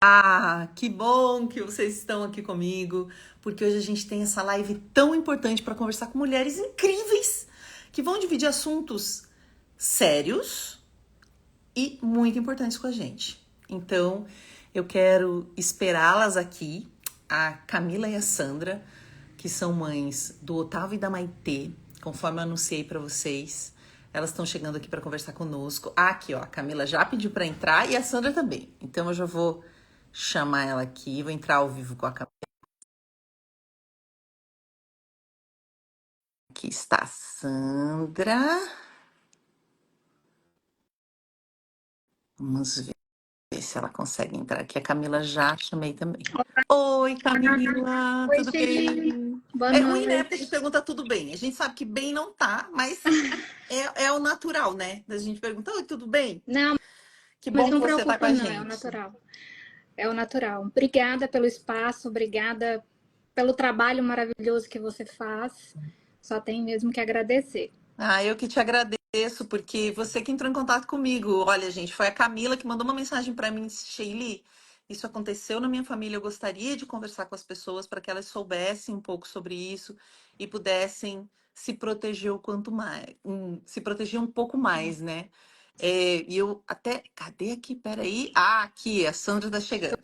Ah, que bom que vocês estão aqui comigo, porque hoje a gente tem essa live tão importante para conversar com mulheres incríveis que vão dividir assuntos sérios e muito importantes com a gente. Então, eu quero esperá-las aqui, a Camila e a Sandra, que são mães do Otávio e da Maitê, conforme eu anunciei para vocês. Elas estão chegando aqui para conversar conosco. Ah, aqui, ó, a Camila já pediu para entrar e a Sandra também. Então eu já vou chamar ela aqui, vou entrar ao vivo com a Camila. Aqui está a Sandra. Vamos ver se ela consegue entrar aqui. A Camila já chamei também. Oi, Camila, Oi, tudo Shelly. bem? Boa É ruim, né? Porque a noite. gente pergunta tudo bem. A gente sabe que bem não tá, mas é o natural, né? A gente pergunta, oi, tudo bem? Não, Que mas bom que não você tá com preocupa, a não, é o gente. natural. É o natural. Obrigada pelo espaço, obrigada pelo trabalho maravilhoso que você faz. Só tem mesmo que agradecer. Ah, eu que te agradeço, porque você que entrou em contato comigo. Olha, gente, foi a Camila que mandou uma mensagem para mim, Sheili, isso aconteceu na minha família, eu gostaria de conversar com as pessoas para que elas soubessem um pouco sobre isso e pudessem se proteger o quanto mais, se proteger um pouco mais, né? E eu até, cadê aqui? Peraí. Ah, aqui, a Sandra tá chegando.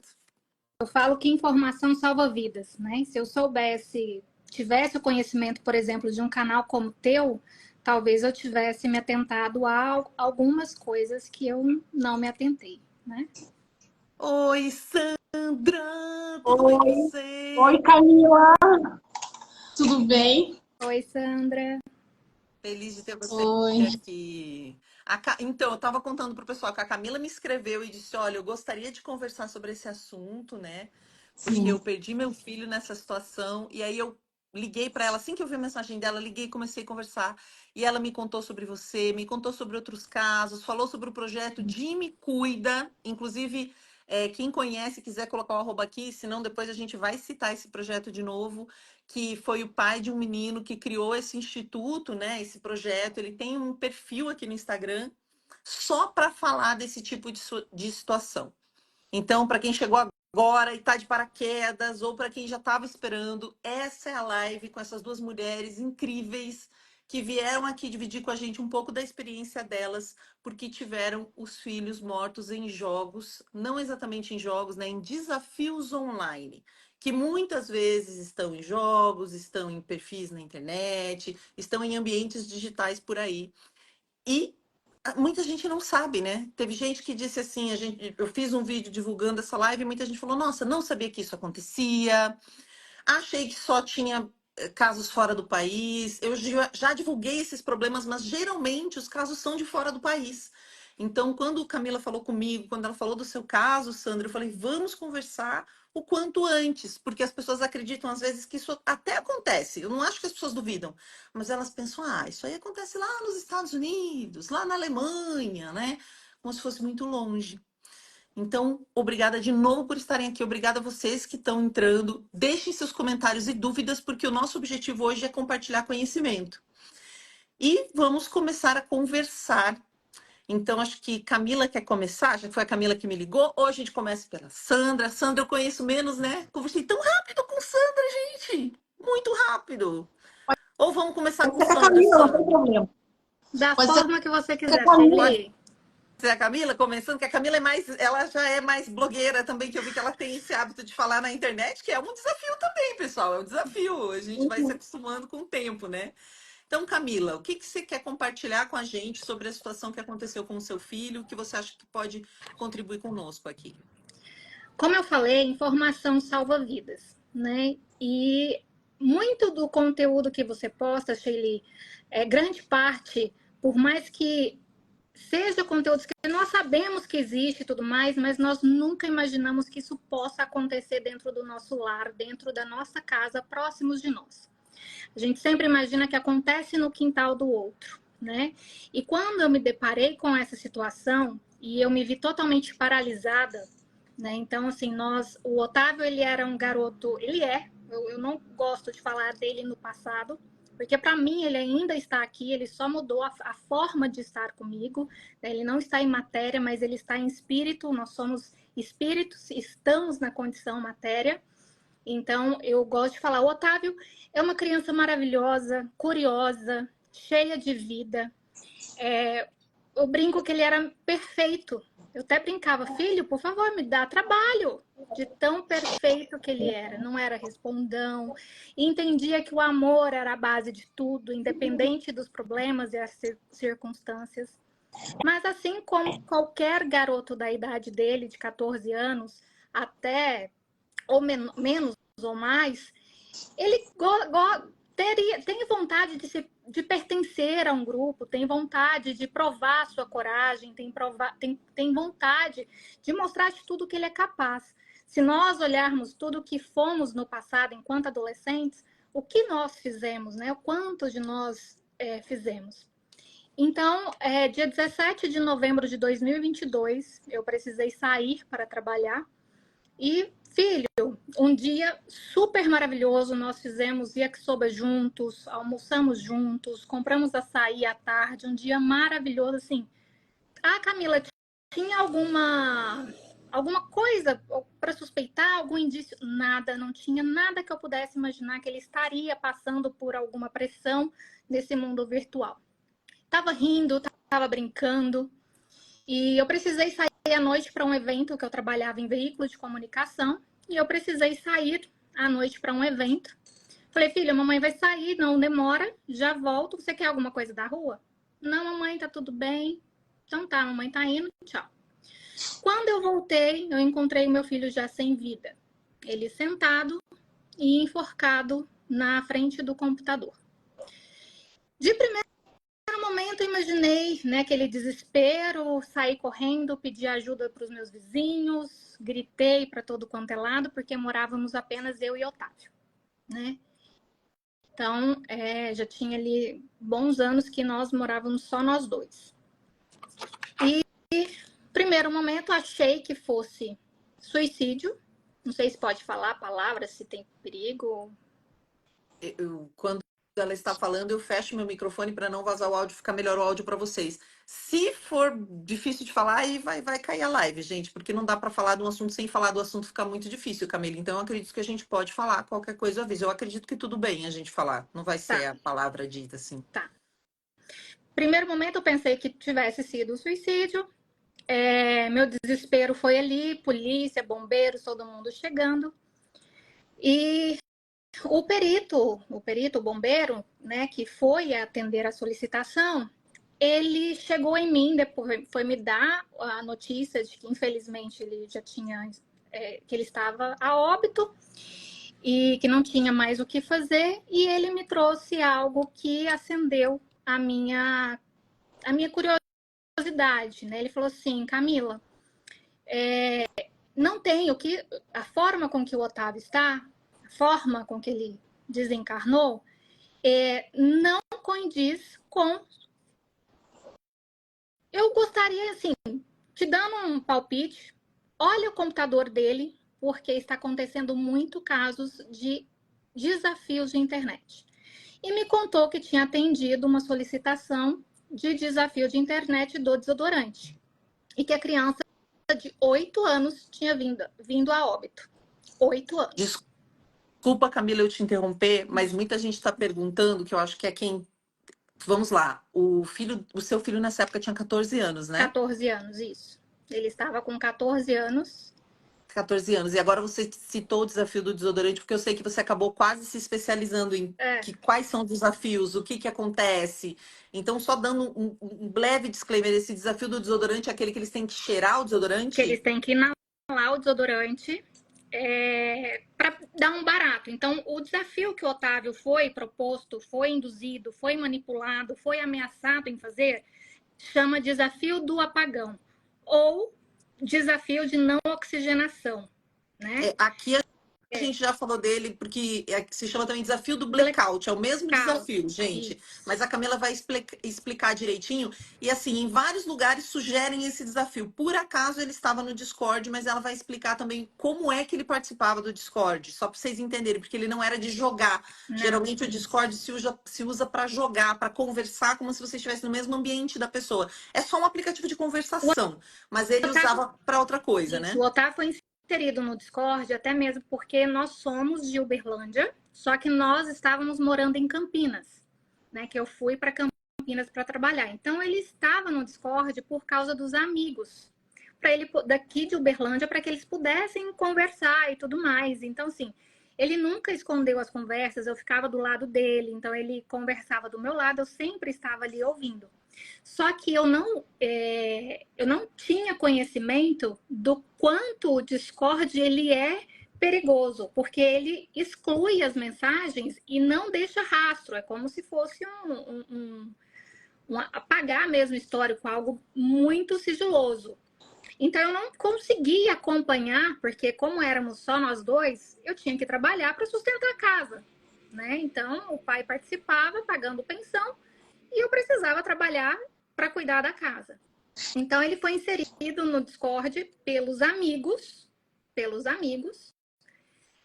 Eu falo que informação salva vidas, né? Se eu soubesse, tivesse o conhecimento, por exemplo, de um canal como o teu, talvez eu tivesse me atentado a algumas coisas que eu não me atentei, né? Oi, Sandra, tudo bem com Oi, você? oi Camila, tudo bem? Oi, Sandra. Feliz de ter você Oi. aqui. Então, eu estava contando para o pessoal que a Camila me escreveu e disse: Olha, eu gostaria de conversar sobre esse assunto, né? Porque eu Sim. perdi meu filho nessa situação. E aí eu liguei para ela, assim que eu vi a mensagem dela, liguei e comecei a conversar. E ela me contou sobre você, me contou sobre outros casos, falou sobre o projeto Jimmy Cuida. Inclusive, quem conhece, quiser colocar o arroba aqui, senão depois a gente vai citar esse projeto de novo, que foi o pai de um menino que criou esse instituto, né? Esse projeto. Ele tem um perfil aqui no Instagram só para falar desse tipo de situação. Então, para quem chegou agora e está de paraquedas, ou para quem já estava esperando, essa é a live com essas duas mulheres incríveis que vieram aqui dividir com a gente um pouco da experiência delas, porque tiveram os filhos mortos em jogos, não exatamente em jogos, né, em desafios online, que muitas vezes estão em jogos, estão em perfis na internet, estão em ambientes digitais por aí. E muita gente não sabe, né? Teve gente que disse assim, eu fiz um vídeo divulgando essa live e muita gente falou: "Nossa, não sabia que isso acontecia. Achei que só tinha casos fora do país. Eu já divulguei esses problemas, mas geralmente os casos são de fora do país. Então, quando Camila falou comigo, quando ela falou do seu caso, Sandra, eu falei: vamos conversar o quanto antes, porque as pessoas acreditam às vezes que isso até acontece. Eu não acho que as pessoas duvidam, mas elas pensam: ah, isso aí acontece lá nos Estados Unidos, lá na Alemanha, né? Como se fosse muito longe. Então, obrigada de novo por estarem aqui. Obrigada a vocês que estão entrando. Deixem seus comentários e dúvidas, porque o nosso objetivo hoje é compartilhar conhecimento. E vamos começar a conversar. Então, acho que Camila quer começar, já foi a Camila que me ligou. Hoje a gente começa pela Sandra. Sandra eu conheço menos, né? Conversei tão rápido com Sandra, gente. Muito rápido. Ou vamos começar Pode com ser com a Sandra, Camila, não tem Sandra? problema. Da Pode ser forma que você com a quiser, Camila. Pode Shelly. ser a Camila começando, que a Camila ela já é mais blogueira também, que eu vi que ela tem esse hábito de falar na internet, que é um desafio também, pessoal. É um desafio. A gente vai se acostumando com o tempo, né? Então, Camila, o que que você quer compartilhar com a gente sobre a situação que aconteceu com o seu filho? O que você acha que pode contribuir conosco aqui? Como eu falei, informação salva vidas, né? E muito do conteúdo que você posta, Shelly, grande parte, por mais que seja conteúdos que nós sabemos que existe e tudo mais, mas nós nunca imaginamos que isso possa acontecer dentro do nosso lar, dentro da nossa casa, próximos de nós. A gente sempre imagina que acontece no quintal do outro, né? E quando eu me deparei com essa situação e eu me vi totalmente paralisada, né? Então, assim, o Otávio, ele era um garoto, ele eu não gosto de falar dele no passado, porque para mim ele ainda está aqui, ele só mudou a forma de estar comigo, né? Ele não está em matéria, mas ele está em espírito, nós somos espíritos, estamos na condição matéria. Então, eu gosto de falar, o Otávio é uma criança maravilhosa, curiosa, cheia de vida. Eu brinco que ele era perfeito. Eu até brincava, filho, por favor, me dá trabalho. De tão perfeito que ele era. Não era respondão. E entendia que o amor era a base de tudo, independente dos problemas e as circunstâncias. Mas assim como qualquer garoto da idade dele, de 14 anos, até ou menos ou mais, ele tem vontade de pertencer a um grupo, tem vontade de provar sua coragem, tem vontade de mostrar de tudo que ele é capaz. Se nós olharmos tudo que fomos no passado enquanto adolescentes, o que nós fizemos, né? O quanto de nós fizemos. Então, dia 17 de novembro de 2022, eu precisei sair para trabalhar. E, filho, um dia super maravilhoso, nós fizemos yakisoba juntos, almoçamos juntos, compramos açaí à tarde, um dia maravilhoso, assim. Ah, Camila, tinha alguma coisa para suspeitar, algum indício? Nada, não tinha nada que eu pudesse imaginar que ele estaria passando por alguma pressão nesse mundo virtual. Tava rindo, tava brincando, e eu precisei sair à noite para um evento, que eu trabalhava em veículo de comunicação, e eu precisei sair à noite para um evento. Falei, filha, a mamãe vai sair, não demora, já volto, você quer alguma coisa da rua? Não, mamãe, tá tudo bem. Então tá, mamãe tá indo, tchau. Quando eu voltei, eu encontrei o meu filho já sem vida. Ele sentado e enforcado na frente do computador. De primeiro momento, eu imaginei, né, aquele desespero, saí correndo, pedi ajuda para os meus vizinhos, gritei para todo quanto é lado, porque morávamos apenas eu e Otávio, né? Então, já tinha ali bons anos que nós morávamos só nós dois. E, primeiro momento, achei que fosse suicídio. Não sei se pode falar a palavra, se tem perigo. Quando ela está falando, eu fecho meu microfone para não vazar o áudio, ficar melhor o áudio para vocês. Se for difícil de falar, aí vai cair a live, gente, porque não dá para falar de um assunto sem falar do assunto, fica muito difícil, Camila. Então, eu acredito que a gente pode falar qualquer coisa eu aviso. Eu acredito que tudo bem a gente falar, não vai ser a palavra dita assim. Tá. Primeiro momento, eu pensei que tivesse sido suicídio. Meu desespero foi ali, polícia, bombeiros, todo mundo chegando. E o perito, o bombeiro, né, que foi atender a solicitação, ele chegou em mim, depois foi me dar a notícia de que, infelizmente, ele já tinha, que ele estava a óbito e que não tinha mais o que fazer, e ele me trouxe algo que acendeu a minha curiosidade, né? Ele falou assim, Camila, não tem a forma com que o Otávio está, a forma com que ele desencarnou, não condiz com... Eu gostaria, assim, te dando um palpite, olha o computador dele, porque está acontecendo muito casos de desafios de internet. E me contou que tinha atendido uma solicitação de desafio de internet do desodorante. E que a criança de 8 anos tinha vindo a óbito. 8 anos. Desculpa, Camila, eu te interromper, mas muita gente está perguntando, que eu acho que é quem... Vamos lá, o seu filho nessa época tinha 14 anos, né? 14 anos, isso. Ele estava com 14 anos. 14 anos. E agora você citou o desafio do desodorante, porque eu sei que você acabou quase se especializando em quais são os desafios, o que acontece. Então, só dando um breve disclaimer, esse desafio do desodorante é aquele que eles têm que cheirar o desodorante? Que eles têm que inalar o desodorante para dar um barato. Então, o desafio que o Otávio foi proposto, foi induzido, foi manipulado, foi ameaçado em fazer, chama desafio do apagão. Ou desafio de não oxigenação, né? Aqui a a gente já falou dele, porque se chama também Desafio do Blackout. Blackout. É o mesmo desafio, gente. Isso. Mas a Camila vai explicar direitinho. E assim, em vários lugares sugerem esse desafio. Por acaso ele estava no Discord, mas ela vai explicar também como é que ele participava do Discord. Só para vocês entenderem, porque ele não era de jogar. Não. Geralmente o Discord se usa para jogar, para conversar, como se você estivesse no mesmo ambiente da pessoa. É só um aplicativo de conversação, mas ele usava para outra coisa, né? O Otávio foi inserido no Discord, até mesmo porque nós somos de Uberlândia, só que nós estávamos morando em Campinas, né? Que eu fui para Campinas para trabalhar. Então ele estava no Discord por causa dos amigos, para ele daqui de Uberlândia, para que eles pudessem conversar e tudo mais. Então assim, ele nunca escondeu as conversas, eu ficava do lado dele, então ele conversava do meu lado, eu sempre estava ali ouvindo. Só que eu não tinha conhecimento do quanto o Discord ele é perigoso, porque ele exclui as mensagens e não deixa rastro. É como se fosse um apagar mesmo histórico, algo muito sigiloso. Então eu não conseguia acompanhar, porque como éramos só nós dois, eu tinha que trabalhar para sustentar a casa, né? Então o pai participava pagando pensão e eu precisava trabalhar para cuidar da casa. Então ele foi inserido no Discord pelos amigos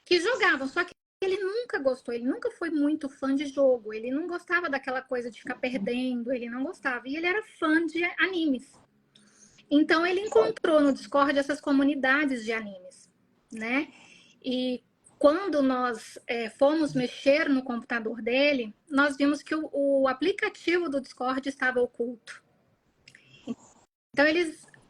que jogavam, só que ele nunca gostou, ele nunca foi muito fã de jogo, ele não gostava daquela coisa de ficar perdendo, ele não gostava, e ele era fã de animes. Então ele encontrou no Discord essas comunidades de animes, né? E quando nós fomos mexer no computador dele, nós vimos que o aplicativo do Discord estava oculto. Então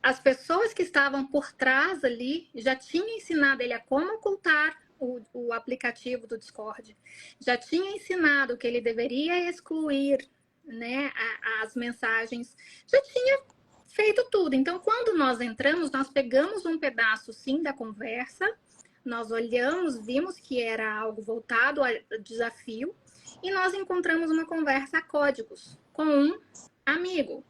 as pessoas que estavam por trás ali já tinham ensinado ele a como ocultar o aplicativo do Discord, já tinha ensinado que ele deveria excluir, né, as mensagens, já tinha feito tudo. Então, quando nós entramos, nós pegamos um pedaço, sim, da conversa, nós olhamos, vimos que era algo voltado ao desafio e nós encontramos uma conversa a códigos com um amigo.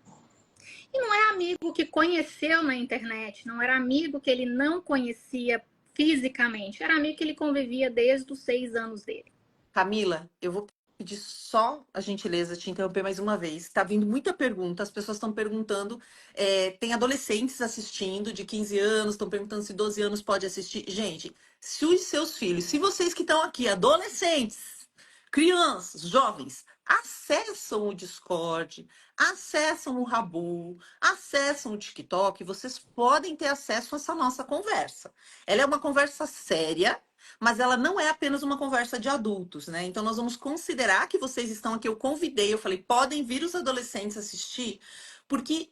E não é amigo que conheceu na internet, não era amigo que ele não conhecia fisicamente, era amigo que ele convivia desde os 6 anos dele. Camila, eu vou pedir só a gentileza de te interromper mais uma vez. Está vindo muita pergunta, as pessoas estão perguntando. Tem adolescentes assistindo de 15 anos, estão perguntando se 12 anos pode assistir. Gente, se os seus filhos, se vocês que estão aqui, adolescentes, crianças, jovens, acessam o Discord, acessam o Rabu, acessam o TikTok, vocês podem ter acesso a essa nossa conversa. Ela é uma conversa séria, mas ela não é apenas uma conversa de adultos, né? Então nós vamos considerar que vocês estão aqui. Eu convidei, eu falei, podem vir os adolescentes assistir, porque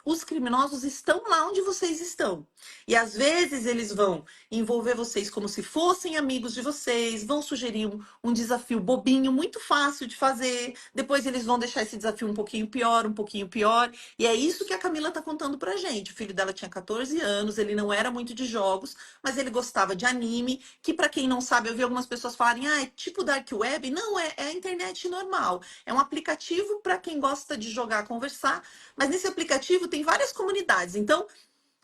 os criminosos estão lá onde vocês estão. E às vezes eles vão envolver vocês como se fossem amigos de vocês, vão sugerir um desafio bobinho, muito fácil de fazer. Depois eles vão deixar esse desafio um pouquinho pior, um pouquinho pior. E é isso que a Camila tá contando pra gente. O filho dela tinha 14 anos, ele não era muito de jogos, mas ele gostava de anime, que para quem não sabe, eu vi algumas pessoas falarem, é tipo Dark Web. Não, é a internet normal. É um aplicativo para quem gosta de jogar, conversar, mas nesse aplicativo tem várias comunidades. Então,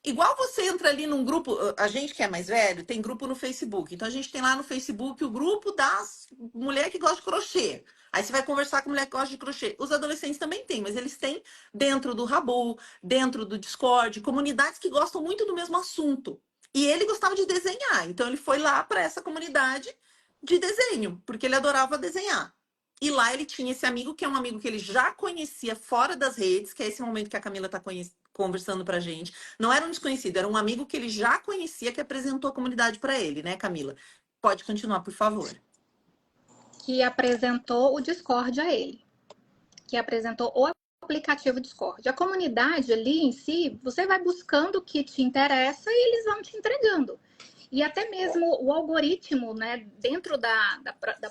igual você entra ali num grupo, a gente que é mais velho, tem grupo no Facebook. Então a gente tem lá no Facebook o grupo das mulher que gosta de crochê. Aí você vai conversar com mulher que gosta de crochê. Os adolescentes também têm, mas eles têm dentro do Rabu, dentro do Discord, comunidades que gostam muito do mesmo assunto. E ele gostava de desenhar, então ele foi lá para essa comunidade de desenho, porque ele adorava desenhar. E lá ele tinha esse amigo, que é um amigo que ele já conhecia fora das redes, que é esse momento que a Camila está conversando pra gente. Não era um desconhecido, era um amigo que ele já conhecia, que apresentou a comunidade para ele, né, Camila? Pode continuar, por favor. Que apresentou o Discord a ele. Que apresentou o aplicativo Discord. A comunidade ali em si, você vai buscando o que te interessa e eles vão te entregando. E até mesmo o algoritmo, né, dentro da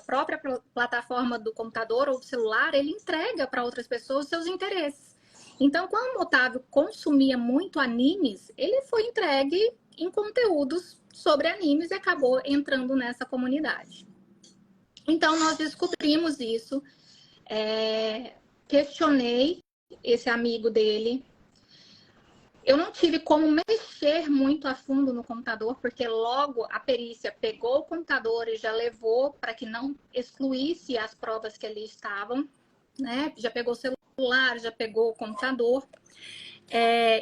própria plataforma do computador ou do celular, ele entrega para outras pessoas seus interesses. Então, quando o Otávio consumia muito animes, ele foi entregue em conteúdos sobre animes e acabou entrando nessa comunidade. Então, nós descobrimos isso, questionei esse amigo dele, Eu não tive como mexer muito a fundo no computador, porque logo a perícia pegou o computador e já levou para que não excluísse as provas que ali estavam, né? Já pegou o celular, já pegou o computador.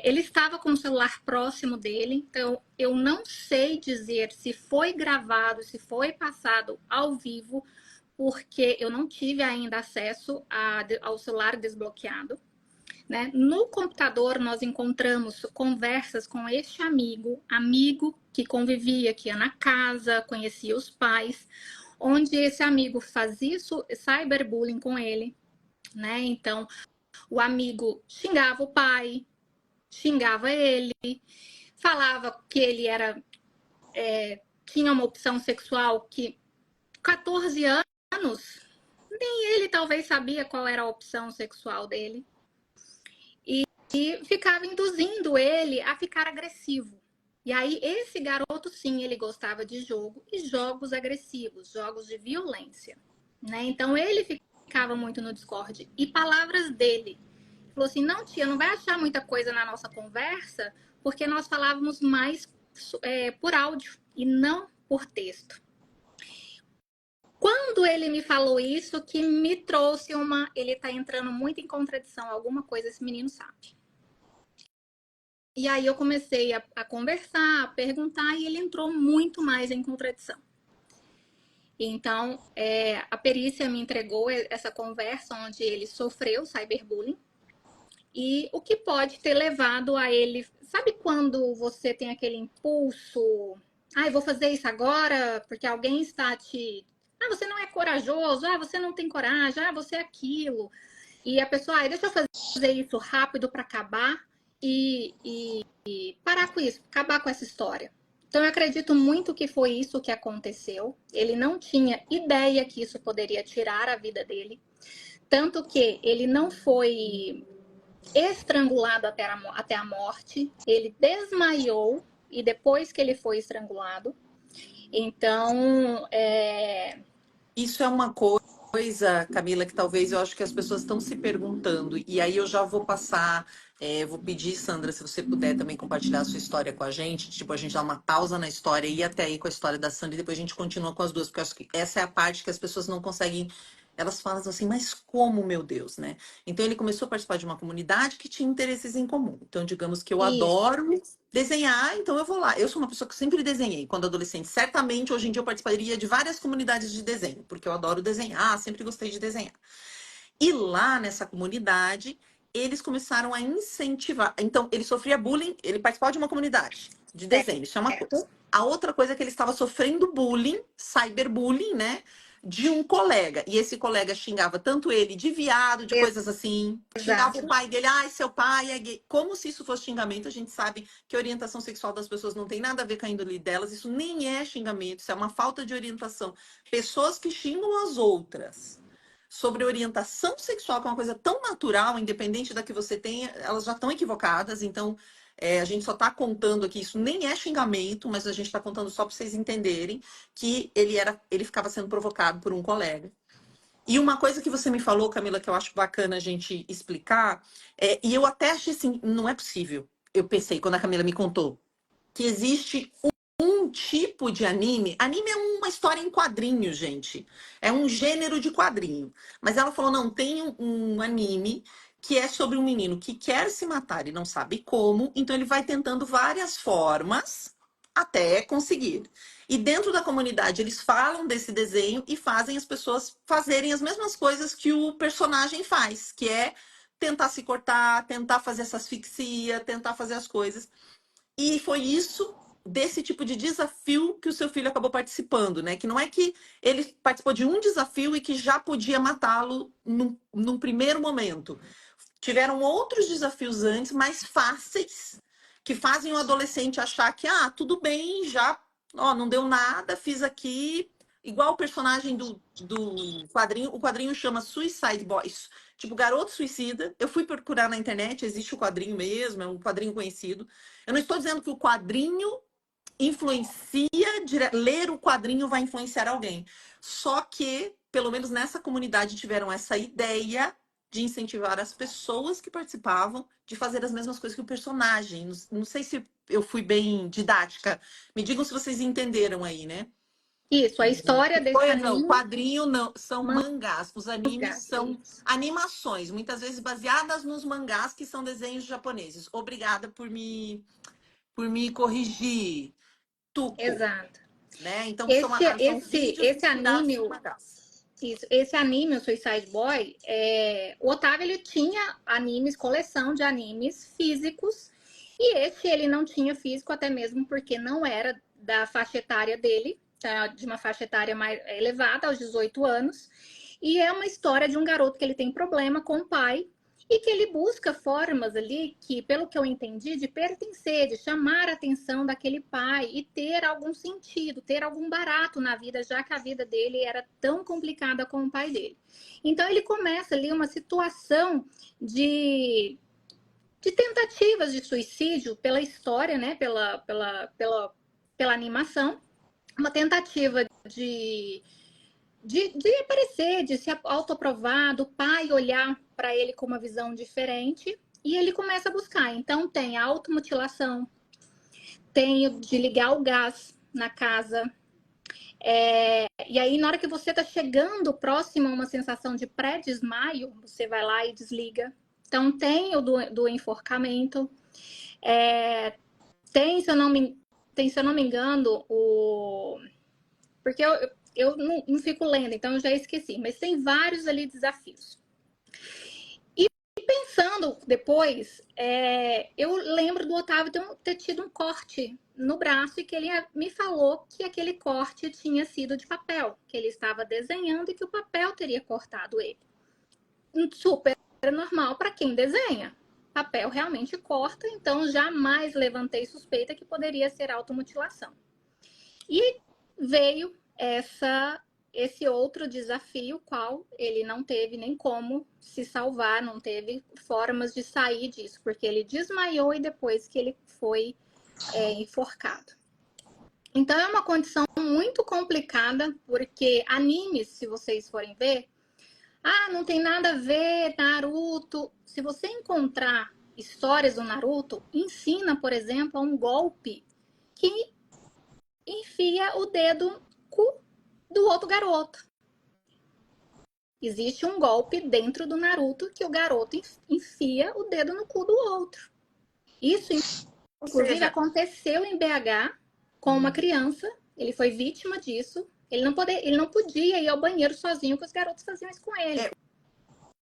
Ele estava com o celular próximo dele, então eu não sei dizer se foi gravado, se foi passado ao vivo, porque eu não tive ainda acesso ao celular desbloqueado. Né? No computador, nós encontramos conversas com este amigo que convivia, que ia na casa, conhecia os pais, onde esse amigo fazia cyberbullying com ele. Né? Então, o amigo xingava o pai, xingava ele, falava que ele tinha uma opção sexual que 14 anos, nem ele talvez sabia qual era a opção sexual dele. E ficava induzindo ele a ficar agressivo. E aí, esse garoto, sim, ele gostava de jogo e jogos agressivos, jogos de violência. Né? Então, ele ficava muito no Discord. E palavras dele. Falou assim, não, tia, não vai achar muita coisa na nossa conversa, porque nós falávamos mais por áudio e não por texto. Quando ele me falou isso, que me trouxe ele tá entrando muito em contradição, alguma coisa esse menino sabe. E aí eu comecei a conversar, a perguntar, e ele entrou muito mais em contradição. Então, a perícia me entregou essa conversa onde ele sofreu cyberbullying e o que pode ter levado a ele... Sabe quando você tem aquele impulso... eu vou fazer isso agora porque alguém está te... você não é corajoso, você não tem coragem, você é aquilo. E a pessoa, deixa eu fazer isso rápido para acabar e parar com isso, acabar com essa história. Então, eu acredito muito que foi isso que aconteceu. Ele não tinha ideia que isso poderia tirar a vida dele. Tanto que ele não foi estrangulado até a morte. Ele desmaiou e depois que ele foi estrangulado. Então, Isso é uma coisa, Camila, que talvez eu acho que as pessoas estão se perguntando. E aí eu já vou passar, vou pedir, Sandra, se você puder também compartilhar a sua história com a gente. Tipo, a gente dá uma pausa na história e ir até aí com a história da Sandra e depois a gente continua com as duas, porque eu acho que essa é a parte que as pessoas não conseguem. Elas falam assim, mas como, meu Deus, né? Então ele começou a participar de uma comunidade que tinha interesses em comum. Então, digamos que eu adoro desenhar, então eu vou lá. Eu sou uma pessoa que sempre desenhei quando adolescente. Certamente, hoje em dia, eu participaria de várias comunidades de desenho, porque eu adoro desenhar, sempre gostei de desenhar. E lá nessa comunidade, eles começaram a incentivar. Então, ele sofria bullying, ele participava de uma comunidade de desenho, isso é uma coisa. A outra coisa é que ele estava sofrendo bullying, cyberbullying, né? De um colega. E esse colega xingava tanto ele de viado, de coisas assim. Xingava o pai dele, seu pai é gay. Como se isso fosse xingamento, a gente sabe que a orientação sexual das pessoas não tem nada a ver com a índole delas. Isso nem é xingamento, isso é uma falta de orientação. Pessoas que xingam as outras sobre orientação sexual, que é uma coisa tão natural, independente da que você tenha, elas já estão equivocadas. Então, a gente só está contando aqui, isso nem é xingamento, mas a gente está contando só para vocês entenderem que ele ficava sendo provocado por um colega. E uma coisa que você me falou, Camila, que eu acho bacana a gente explicar, e eu até achei assim, não é possível. Eu pensei, quando a Camila me contou, que existe um tipo de anime. Anime é uma história em quadrinho, gente. É um gênero de quadrinho. Mas ela falou: não, tem um anime que é sobre um menino que quer se matar e não sabe como, então ele vai tentando várias formas até conseguir. E dentro da comunidade eles falam desse desenho e fazem as pessoas fazerem as mesmas coisas que o personagem faz, que é tentar se cortar, tentar fazer essa asfixia, tentar fazer as coisas. E foi isso, desse tipo de desafio, que o seu filho acabou participando, né? Que não é que ele participou de um desafio e que já podia matá-lo num primeiro momento. Tiveram outros desafios antes, mais fáceis, que fazem o adolescente achar que, tudo bem, já, não deu nada, fiz aqui. Igual o personagem do quadrinho, o quadrinho chama Suicide Boys, tipo Garoto Suicida. Eu fui procurar na internet, existe o quadrinho mesmo, é um quadrinho conhecido. Eu não estou dizendo que o quadrinho influencia, ler o quadrinho vai influenciar alguém. Só que, pelo menos nessa comunidade, tiveram essa ideia de incentivar as pessoas que participavam de fazer as mesmas coisas que o personagem. Não sei se eu fui bem didática. Me digam se vocês entenderam aí, né? Isso, a história desse Coisa, o anime, quadrinho não, são mangás. Os animes mangá, são isso. animações, muitas vezes baseadas nos mangás, que são desenhos japoneses. Obrigada por me corrigir, Tuco. Exato. Né? Então, Esse, são esse, vídeos esse inspirados anime, em mangás. isso, esse anime, o Suicide Boy, o Otávio ele tinha animes, coleção de animes físicos, e esse ele não tinha físico, até mesmo porque não era da faixa etária dele, tá? De uma faixa etária mais elevada, aos 18 anos. E é uma história de um garoto que ele tem problema com o pai e que ele busca formas ali que, pelo que eu entendi, de pertencer, de chamar a atenção daquele pai e ter algum sentido, ter algum barato na vida, já que a vida dele era tão complicada com o pai dele. Então ele começa ali uma situação de, de tentativas de suicídio pela história, né? Pela animação, uma tentativa de aparecer, de se autoprovar, do pai olhar para ele com uma visão diferente, e ele começa a buscar. Então tem a automutilação, tem o de ligar o gás na casa. E aí, na hora que você está chegando próximo a uma sensação de pré-desmaio, você vai lá e desliga. Então tem o do enforcamento. Tem, se eu não me engano, porque eu não fico lendo, então eu já esqueci, mas tem vários ali desafios. E pensando depois, eu lembro do Otávio ter tido um corte no braço e que ele me falou que aquele corte tinha sido de papel, que ele estava desenhando e que o papel teria cortado ele. Super normal para quem desenha. Papel realmente corta, então jamais levantei suspeita que poderia ser automutilação. E veio esse outro desafio, qual ele não teve nem como se salvar, não teve formas de sair disso, porque ele desmaiou e depois que ele foi enforcado. Então é uma condição muito complicada, porque animes, se vocês forem ver, não tem nada a ver, Naruto. Se você encontrar histórias do Naruto, ensina, por exemplo, a um golpe que enfia o dedo no cu do outro garoto. Existe um golpe dentro do Naruto que o garoto enfia o dedo no cu do outro. Isso, inclusive, aconteceu em BH com uma criança. Ele foi vítima disso. Ele não podia ir ao banheiro sozinho, que os garotos faziam isso com ele.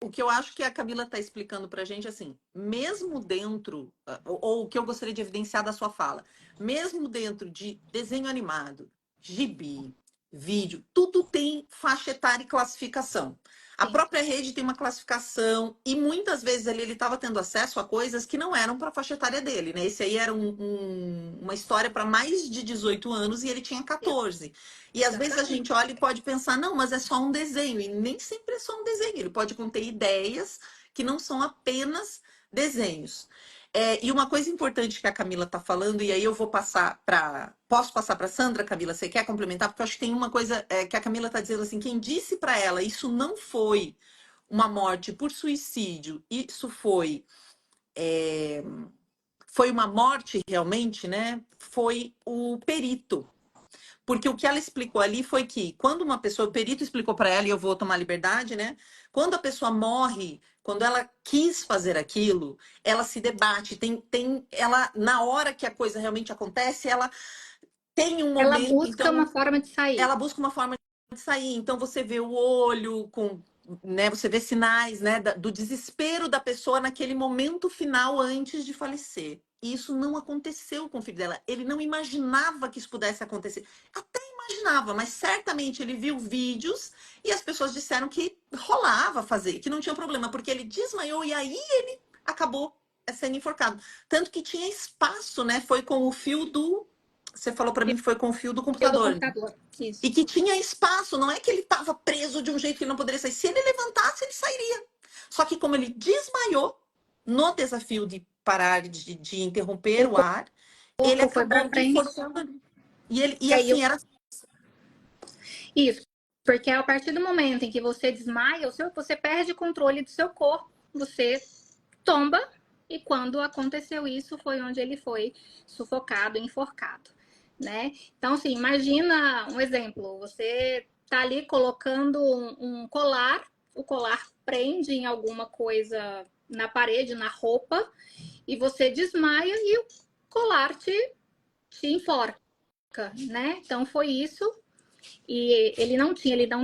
O que eu acho que a Camila está explicando para a gente, assim, mesmo dentro, ou o que eu gostaria de evidenciar da sua fala, mesmo dentro de desenho animado, gibi, vídeo, tudo tem faixa etária e classificação. A própria rede tem uma classificação e muitas vezes ele estava tendo acesso a coisas que não eram para a faixa etária dele, né? Esse aí era uma história para mais de 18 anos e ele tinha 14. E às vezes a gente olha e pode pensar, não, mas é só um desenho. E nem sempre é só um desenho. Ele pode conter ideias que não são apenas desenhos. E uma coisa importante que a Camila está falando, e aí eu vou passar para. Posso passar para Sandra, Camila? Você quer complementar? Porque eu acho que tem uma coisa que a Camila está dizendo assim: quem disse para ela isso não foi uma morte por suicídio, isso foi uma morte realmente, né? Foi o perito. Porque o que ela explicou ali foi que quando uma pessoa, o perito explicou para ela, e eu vou tomar liberdade, né? Quando a pessoa morre, quando ela quis fazer aquilo, ela se debate, ela, na hora que a coisa realmente acontece, ela tem um Ela momento, busca então, uma forma de sair. ela busca uma forma de sair. Então você vê o olho com, né? Você vê sinais, né? Do desespero da pessoa naquele momento final antes de falecer. E isso não aconteceu com o filho dela. Ele não imaginava que isso pudesse acontecer. Até imaginava, mas certamente ele viu vídeos e as pessoas disseram que rolava fazer, que não tinha problema, porque ele desmaiou e aí ele acabou sendo enforcado. Tanto que tinha espaço, né? Foi com o fio do. Você falou para mim que foi com o fio do computador. Isso. E que tinha espaço, não é que ele estava preso de um jeito que ele não poderia sair. Se ele levantasse, ele sairia. Só que como ele desmaiou no desafio de parar de interromper o ar, ele Foi acabou para frente. forçando. E assim, era. Isso. Porque a partir do momento em que você desmaia, você perde o controle do seu corpo, você tomba, e quando aconteceu isso foi onde ele foi sufocado, enforcado, né? Então, assim, imagina um exemplo, você tá ali colocando um colar, o colar prende em alguma coisa na parede, na roupa, e você desmaia e o colar te enforca, né? Então foi isso. E ele não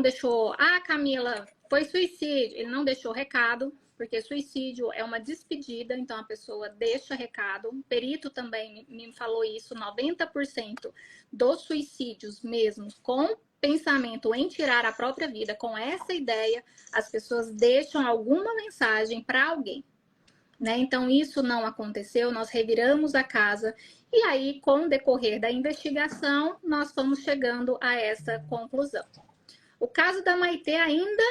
deixou, Camila, foi suicídio. Ele não deixou recado, porque suicídio é uma despedida, então a pessoa deixa recado. O perito também me falou isso, 90% dos suicídios mesmo, com pensamento em tirar a própria vida, com essa ideia, as pessoas deixam alguma mensagem para alguém. Né? Então, isso não aconteceu, nós reviramos a casa e aí, com o decorrer da investigação, nós fomos chegando a essa conclusão. O caso da Maitê ainda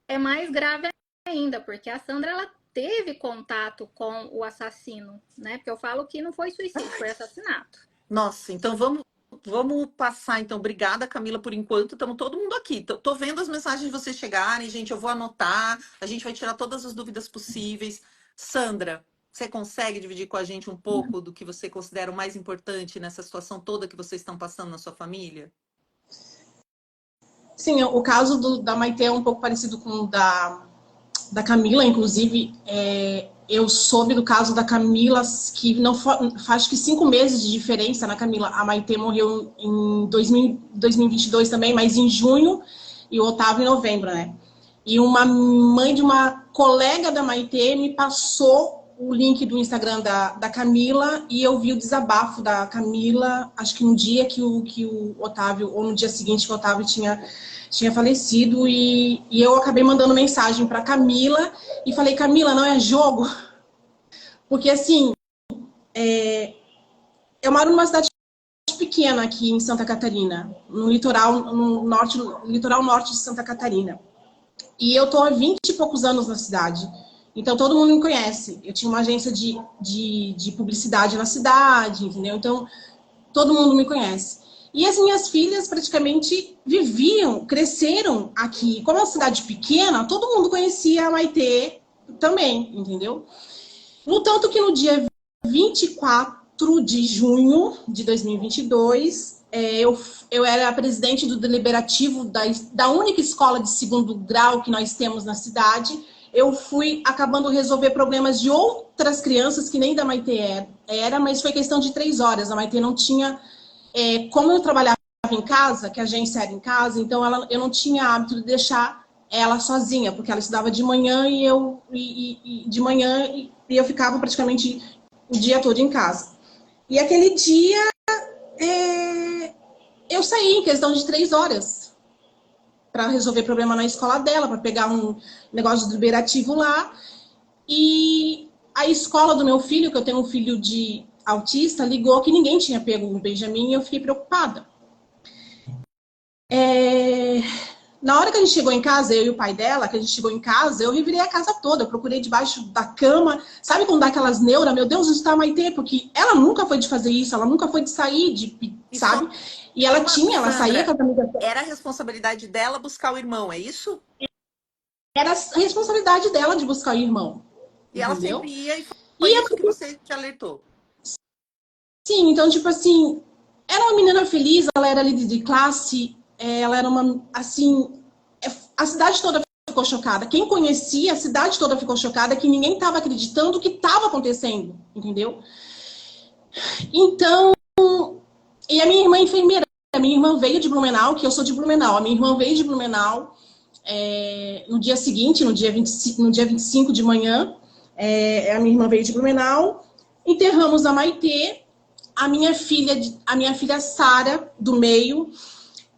é mais grave ainda, porque a Sandra ela teve contato com o assassino, né? Porque eu falo que não foi suicídio, foi assassinato. Nossa, então vamos passar. Então, obrigada, Camila, por enquanto. Estamos todo mundo aqui. Tô vendo as mensagens de vocês chegarem, gente. Eu vou anotar. A gente vai tirar todas as dúvidas possíveis. Sandra, você consegue dividir com a gente um pouco do que você considera o mais importante nessa situação toda que vocês estão passando na sua família? Sim, o caso da Maitê é um pouco parecido com o da Camila, inclusive. Eu soube do caso da Camila, que não faz que 5 meses de diferença na Camila. A Maitê morreu em 2022 também, mas em junho, e o Otávio em novembro, né? E uma mãe de uma colega da Maitê me passou o link do Instagram da Camila, e eu vi o desabafo da Camila, acho que no dia que o Otávio, ou no dia seguinte que o Otávio tinha falecido, e eu acabei mandando mensagem para Camila e falei: Camila, não é jogo? Porque, assim, eu moro numa cidade pequena aqui em Santa Catarina, no litoral norte de Santa Catarina. E eu tô há 20 e poucos anos na cidade. Então, todo mundo me conhece. Eu tinha uma agência de publicidade na cidade, entendeu? Então, todo mundo me conhece. E as minhas filhas praticamente cresceram aqui. Como é uma cidade pequena, todo mundo conhecia a Maitê também, entendeu? No tanto que no dia 24 de junho de 2022, eu era a presidente do deliberativo da única escola de segundo grau que nós temos na cidade. Eu fui acabando resolver problemas de outras crianças que nem da Maitê era, mas foi questão de 3 horas. A Maitê não tinha... como eu trabalhava em casa, que a agência era em casa, então eu não tinha hábito de deixar ela sozinha, porque ela estudava de manhã e eu ficava praticamente o dia todo em casa. E aquele dia eu saí em questão de 3 horas para resolver problema na escola dela, para pegar um negócio de deliberativo lá. E a escola do meu filho, que eu tenho um filho de autista, ligou que ninguém tinha pego o Benjamin, e eu fiquei preocupada. Na hora que a gente chegou em casa, eu e o pai dela, que a gente chegou em casa, eu revirei a casa toda, eu procurei debaixo da cama. Sabe quando dá aquelas neuras? Meu Deus, isso tá a Maitê, porque ela nunca foi de fazer isso, ela nunca foi de sair, sabe? E ela saía com as amigas. Era a responsabilidade dela buscar o irmão, é isso? Era a responsabilidade dela de buscar o irmão. E entendeu? ela sempre ia, e foi isso que você te alertou. Sim, então, tipo assim, era uma menina feliz, ela era líder de classe, ela era uma, assim, a cidade toda ficou chocada. Quem conhecia, a cidade toda ficou chocada, que ninguém estava acreditando o que estava acontecendo, entendeu? Então, e a minha irmã enfermeira, a minha irmã veio de Blumenau, que eu sou de Blumenau, a minha irmã veio de Blumenau, no dia seguinte, no dia 25 de manhã, a minha irmã veio de Blumenau, enterramos a Maitê. A minha filha Sara, do meio,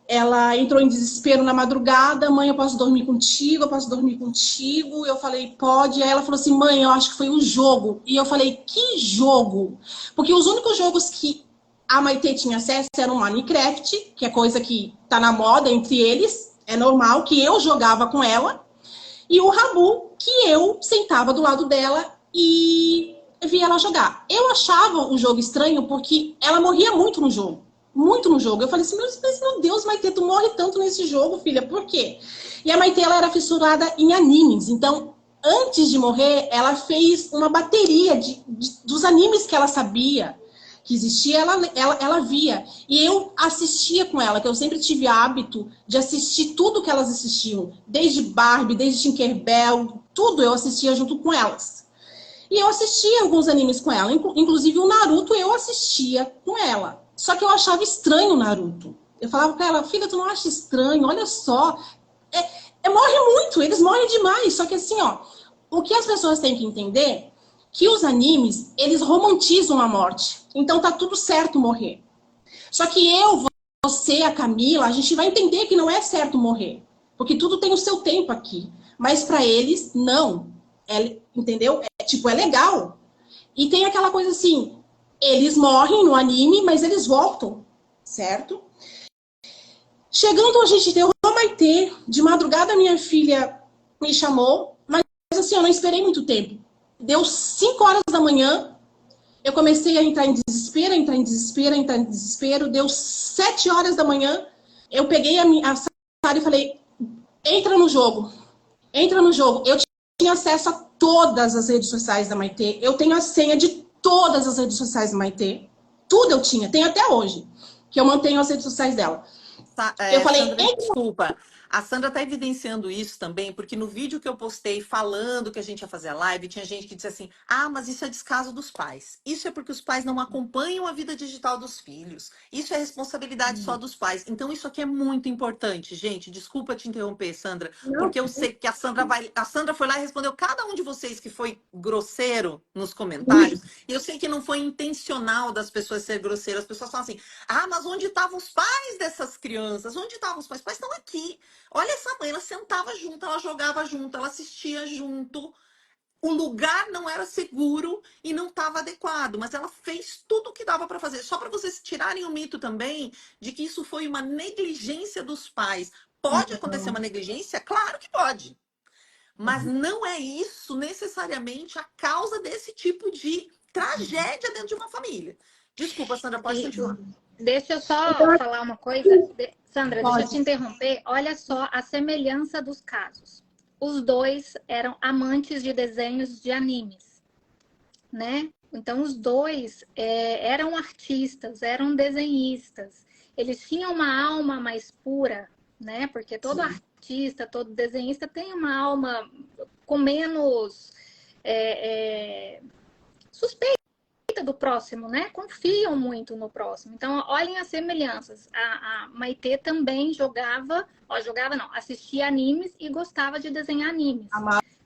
ela entrou em desespero na madrugada. Mãe, eu posso dormir contigo? Eu posso dormir contigo? Eu falei, pode. Aí ela falou assim, mãe, eu acho que foi um jogo. E eu falei, que jogo? Porque os únicos jogos que a Maitê tinha acesso eram o Minecraft, que é coisa que tá na moda entre eles, é normal, que eu jogava com ela, e o Rabu, que eu sentava do lado dela e via ela jogar. Eu achava o jogo estranho porque ela morria muito no jogo. muito no jogo. Eu falei assim, mas meu Deus, Maitê, tu morre tanto nesse jogo, filha, por quê? E a Maitê, ela era fissurada em animes, então, antes de morrer, ela fez uma bateria dos animes que ela sabia que existia, ela via. E eu assistia com ela, que eu sempre tive hábito de assistir tudo que elas assistiam, desde Barbie, desde Tinkerbell, tudo eu assistia junto com elas. E eu assistia alguns animes com ela, inclusive o Naruto eu assistia com ela. Só que eu achava estranho o Naruto. Eu falava pra ela, filha, tu não acha estranho? Olha só, morre muito, eles morrem demais. Só que assim, ó, o que as pessoas têm que entender que os animes, eles romantizam a morte. Então tá tudo certo morrer. Só que eu, você, a Camila, a gente vai entender que não é certo morrer. Porque tudo tem o seu tempo aqui. Mas para eles, não. Entendeu? É legal. E tem aquela coisa assim, eles morrem no anime, mas eles voltam, certo? Chegando, a gente deu uma Maitê. De madrugada, minha filha me chamou. Mas assim, eu não esperei muito tempo. Deu 5 horas da manhã, eu comecei a entrar em desespero, entrar em desespero, entrar em desespero. Deu 7 horas da manhã, eu peguei a Sara e falei, entra no jogo. Entra no jogo. Eu tinha acesso a todas as redes sociais da Maitê. Eu tenho a senha de todas as redes sociais da Maitê. Tudo eu tinha, tenho até hoje, que eu mantenho as redes sociais dela. Eu falei, Sandra, desculpa. A Sandra está evidenciando isso também, porque no vídeo que eu postei falando que a gente ia fazer a live, tinha gente que disse assim: ah, mas isso é descaso dos pais. Isso é porque os pais não acompanham a vida digital dos filhos. Isso é responsabilidade só dos pais. Então, isso aqui é muito importante, gente. Desculpa te interromper, Sandra, porque eu sei que a Sandra foi lá e respondeu cada um de vocês que foi grosseiro nos comentários. E eu sei que não foi intencional das pessoas ser grosseiras. As pessoas falam assim: ah, mas onde estavam os pais dessas crianças? Onde estavam os pais? Os pais estão aqui. Olha essa mãe, ela sentava junto, ela jogava junto, ela assistia junto. O lugar não era seguro e não estava adequado, mas ela fez tudo o que dava para fazer. Só para vocês tirarem o mito também de que isso foi uma negligência dos pais. Pode acontecer uma negligência? Claro que pode. Mas não é isso necessariamente a causa desse tipo de tragédia dentro de uma família. Desculpa, Sandra, pode continuar. Deixa eu só falar uma coisa. Sandra, deixa eu te interromper. Olha só a semelhança dos casos. Os dois eram amantes de desenhos de animes, né? Então, os dois eram artistas, eram desenhistas. Eles tinham uma alma mais pura, né? Porque todo artista, todo desenhista tem uma alma com menos suspeita do próximo, né? Confiam muito no próximo. Então, olhem as semelhanças. A Maitê também assistia animes e gostava de desenhar animes.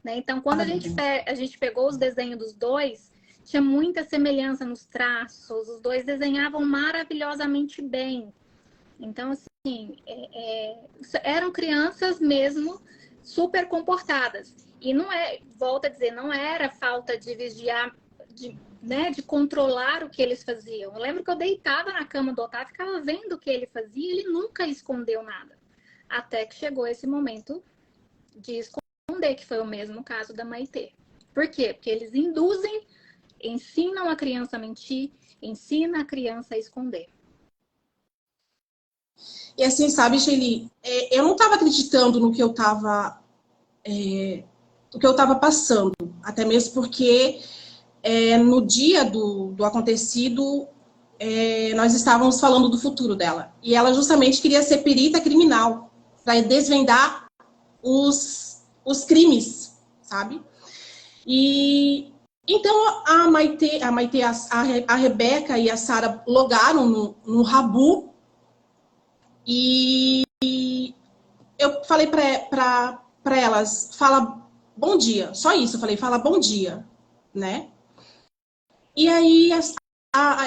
Né? Então, quando a gente pegou os desenhos dos dois, tinha muita semelhança nos traços, os dois desenhavam maravilhosamente bem. Então, assim, eram crianças mesmo super comportadas. E não volto a dizer, não era falta de vigiar, de controlar o que eles faziam. Eu lembro que eu deitava na cama do Otávio, ficava vendo o que ele fazia, ele nunca escondeu nada. Até que chegou esse momento de esconder, que foi o mesmo caso da Maitê. Por quê? Porque eles ensinam a criança a mentir, ensinam a criança a esconder. E assim, sabe, Shelly, eu não estava acreditando no que eu estava passando, até mesmo porque no dia do acontecido, nós estávamos falando do futuro dela. E ela justamente queria ser perita criminal, para desvendar os crimes, sabe? E então a Maitê, a Rebeca e a Sara logaram no Rabu. E eu falei para elas, fala bom dia. Só isso, eu falei, fala bom dia, né? E aí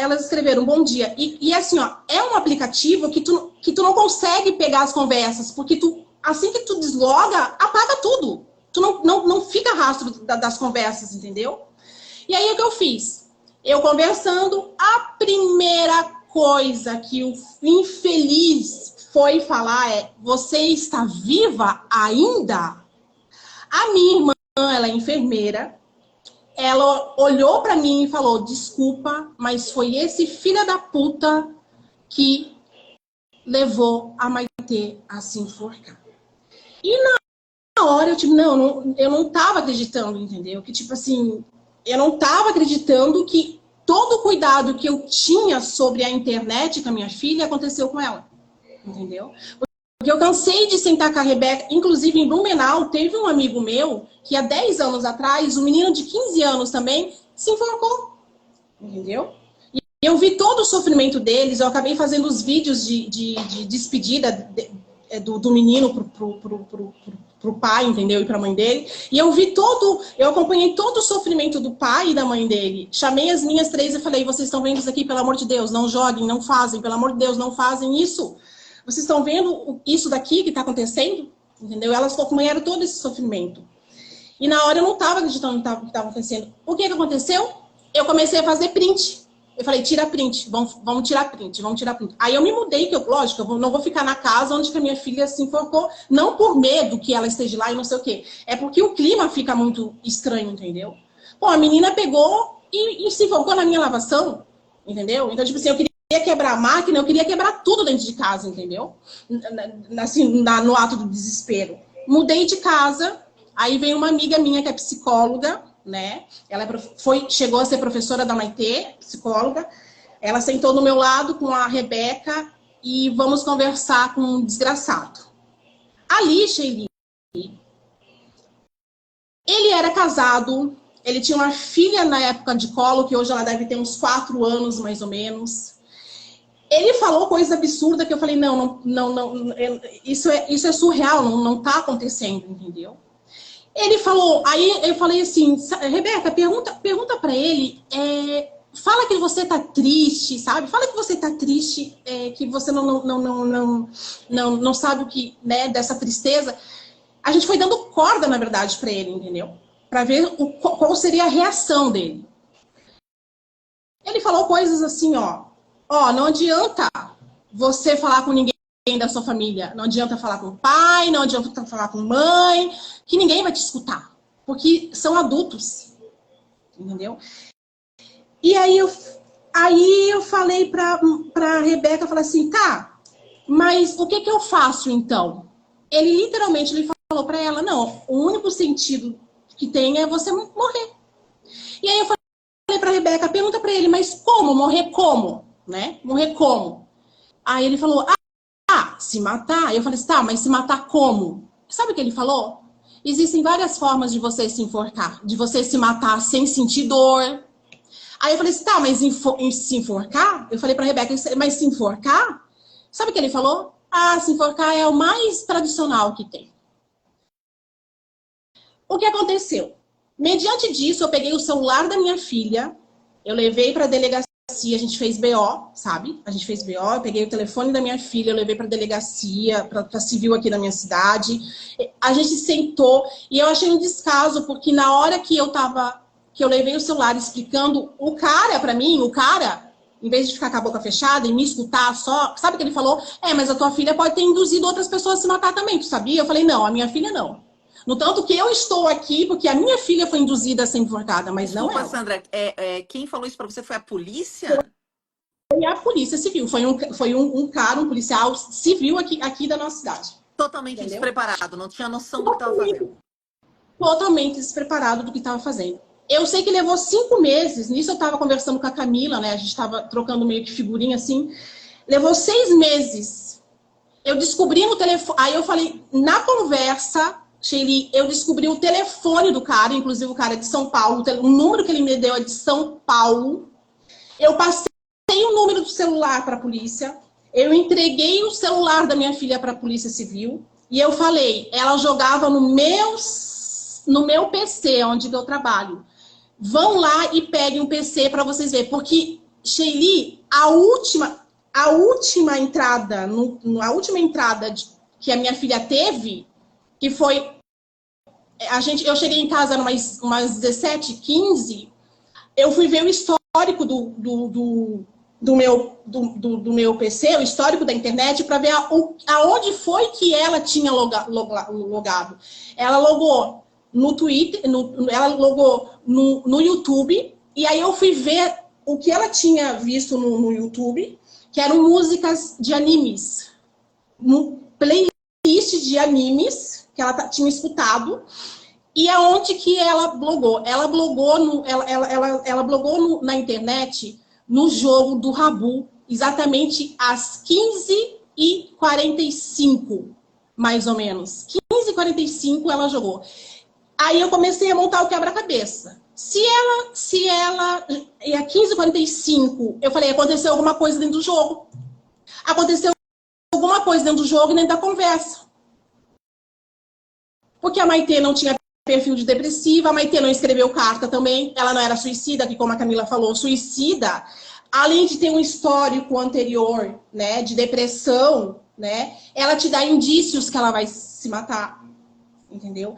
elas escreveram bom dia. E assim, ó, é um aplicativo que tu não consegue pegar as conversas, porque assim que tu desloga, apaga tudo. Tu não fica rastro das conversas, entendeu? E aí o que eu fiz? Eu conversando, a primeira coisa que o infeliz foi falar você está viva ainda? A minha irmã, ela é enfermeira, ela olhou para mim e falou, desculpa, mas foi esse filho da puta que levou a Maitê a se enforcar. E na hora eu, tipo, eu não tava acreditando, entendeu? Que, tipo assim, eu não tava acreditando que todo o cuidado que eu tinha sobre a internet com a minha filha aconteceu com ela, entendeu? Porque eu cansei de sentar com a Rebeca, inclusive em Blumenau, teve um amigo meu que há 10 anos atrás, um menino de 15 anos também, se enforcou, entendeu? E eu vi todo o sofrimento deles, eu acabei fazendo os vídeos de despedida do menino pro pai, entendeu? E pra mãe dele. E eu acompanhei todo o sofrimento do pai e da mãe dele. Chamei as minhas 3 e falei, vocês estão vendo isso aqui? Pelo amor de Deus, não joguem, não fazem, pelo amor de Deus, não fazem isso. Vocês estão vendo isso daqui que tá acontecendo? Entendeu? Elas acompanharam todo esse sofrimento. E na hora eu não tava acreditando no que estava acontecendo. O que aconteceu? Eu comecei a fazer print. Eu falei, tira print, vamos tirar print, vamos tirar print. Aí eu me mudei, que eu, lógico, eu não vou ficar na casa onde que a minha filha se enforcou, não por medo que ela esteja lá e não sei o quê. É porque o clima fica muito estranho, entendeu? Pô, a menina pegou e se enforcou na minha lavação, entendeu? Então, tipo assim, eu queria quebrar a máquina, eu queria quebrar tudo dentro de casa, entendeu? Assim, no ato do desespero. Mudei de casa, aí veio uma amiga minha que é psicóloga, né? Ela chegou a ser professora da Maitê, psicóloga. Ela sentou do meu lado com a Rebeca e vamos conversar com um desgraçado. Ali, Sheili, ele era casado, ele tinha uma filha na época de colo, que hoje ela deve ter uns 4 anos, mais ou menos. Ele falou coisa absurda que eu falei, não, isso é surreal, não tá acontecendo, entendeu? Ele falou, aí eu falei assim, Rebeca, pergunta para ele, fala que você tá triste, sabe? Fala que você tá triste, que você não sabe o que, né, dessa tristeza. A gente foi dando corda, na verdade, para ele, entendeu? Para ver qual seria a reação dele. Ele falou coisas assim, ó, não adianta você falar com ninguém da sua família. Não adianta falar com o pai, não adianta falar com mãe, que ninguém vai te escutar. Porque são adultos. Entendeu? E aí eu falei pra Rebeca, falei assim, tá, mas o que eu faço então? Ele literalmente falou pra ela, não, o único sentido que tem é você morrer. E aí eu falei pra Rebeca, pergunta pra ele, mas como? Morrer como? Né? Morrer como? Aí ele falou, se matar. Eu falei assim, tá, mas se matar como? Sabe o que ele falou? Existem várias formas de você se enforcar, de você se matar sem sentir dor. Aí eu falei assim, tá, mas se enforcar? Eu falei pra Rebeca, mas se enforcar? Sabe o que ele falou? Se enforcar é o mais tradicional que tem. O que aconteceu? Mediante disso, eu peguei o celular da minha filha, eu levei pra delegacia, a gente fez BO, sabe? A gente fez BO, eu peguei o telefone da minha filha, eu levei pra delegacia, pra civil aqui na minha cidade. A gente sentou e eu achei um descaso, porque na hora que eu levei o celular explicando o cara pra mim, em vez de ficar com a boca fechada e me escutar só, sabe o que ele falou? Mas a tua filha pode ter induzido outras pessoas a se matar também, tu sabia? Eu falei, não, a minha filha não. No tanto que eu estou aqui porque a minha filha foi induzida a ser enforcada, mas não ela. Sandra, quem falou isso pra você foi a polícia? Foi a polícia civil, foi um cara, um policial civil aqui da nossa cidade. Totalmente despreparado, não tinha noção do que estava fazendo. Totalmente despreparado do que estava fazendo. Eu sei que levou 5 meses, nisso eu estava conversando com a Camila, né? A gente estava trocando meio que figurinha assim. Levou 6 meses. Eu descobri no telefone. Aí eu falei, na conversa, Sheili, eu descobri o telefone do cara, inclusive o cara é de São Paulo, o número que ele me deu é de São Paulo. Eu passei o número do celular para a polícia, eu entreguei o celular da minha filha para a Polícia Civil e eu falei, ela jogava no meu PC, onde eu trabalho. Vão lá e peguem um PC para vocês verem, porque, Sheili, a última entrada, que a minha filha teve, que foi... Eu cheguei em casa umas 17h15, eu fui ver o histórico do meu PC, o histórico da internet, para ver aonde foi que ela tinha logado. Ela logou no Twitter, ela logou no YouTube, e aí eu fui ver o que ela tinha visto no YouTube, que eram músicas de animes. Playlist de animes que ela tinha escutado. E aonde que ela blogou? Ela blogou, ela blogou na internet, no jogo do Rabu, exatamente às 15h45, mais ou menos. 15h45 ela jogou. Aí eu comecei a montar o quebra-cabeça. Se ela, e a 15h45, eu falei, aconteceu alguma coisa dentro do jogo. Aconteceu alguma coisa dentro do jogo e dentro da conversa. Porque a Maitê não tinha perfil de depressiva, a Maitê não escreveu carta também, ela não era suicida, que como a Camila falou, suicida, além de ter um histórico anterior, né, de depressão, né, ela te dá indícios que ela vai se matar, entendeu?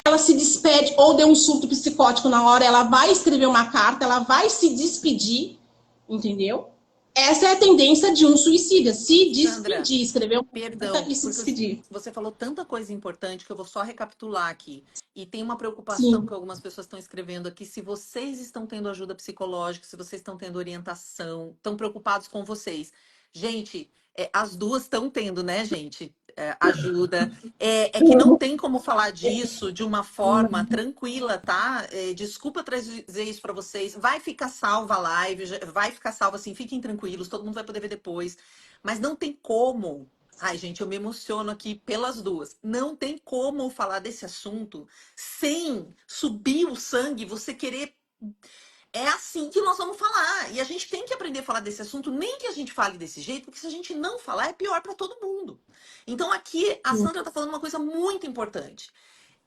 Ela se despede, ou deu um surto psicótico na hora, ela vai escrever uma carta, ela vai se despedir, entendeu? Essa é a tendência de um suicida, se despedir, Sandra, escrever uma perdão, carta e se porque despedir. você falou tanta coisa importante que eu vou só recapitular aqui. E tem uma preocupação Sim. que algumas pessoas estão escrevendo aqui. Se vocês estão tendo ajuda psicológica, se vocês estão tendo orientação, estão preocupados com vocês. Gente, as duas estão tendo, né, gente? Ajuda. É que não tem como falar disso de uma forma tranquila, tá? Desculpa trazer isso para vocês. Vai ficar salva a live, vai ficar salva assim, fiquem tranquilos, todo mundo vai poder ver depois. Mas não tem como. Ai, gente, eu me emociono aqui pelas duas. Não tem como falar desse assunto sem subir o sangue, você querer. É assim que nós vamos falar. E a gente tem que aprender a falar desse assunto, nem que a gente fale desse jeito, porque se a gente não falar, é pior para todo mundo. Então, aqui, a Sandra está falando uma coisa muito importante.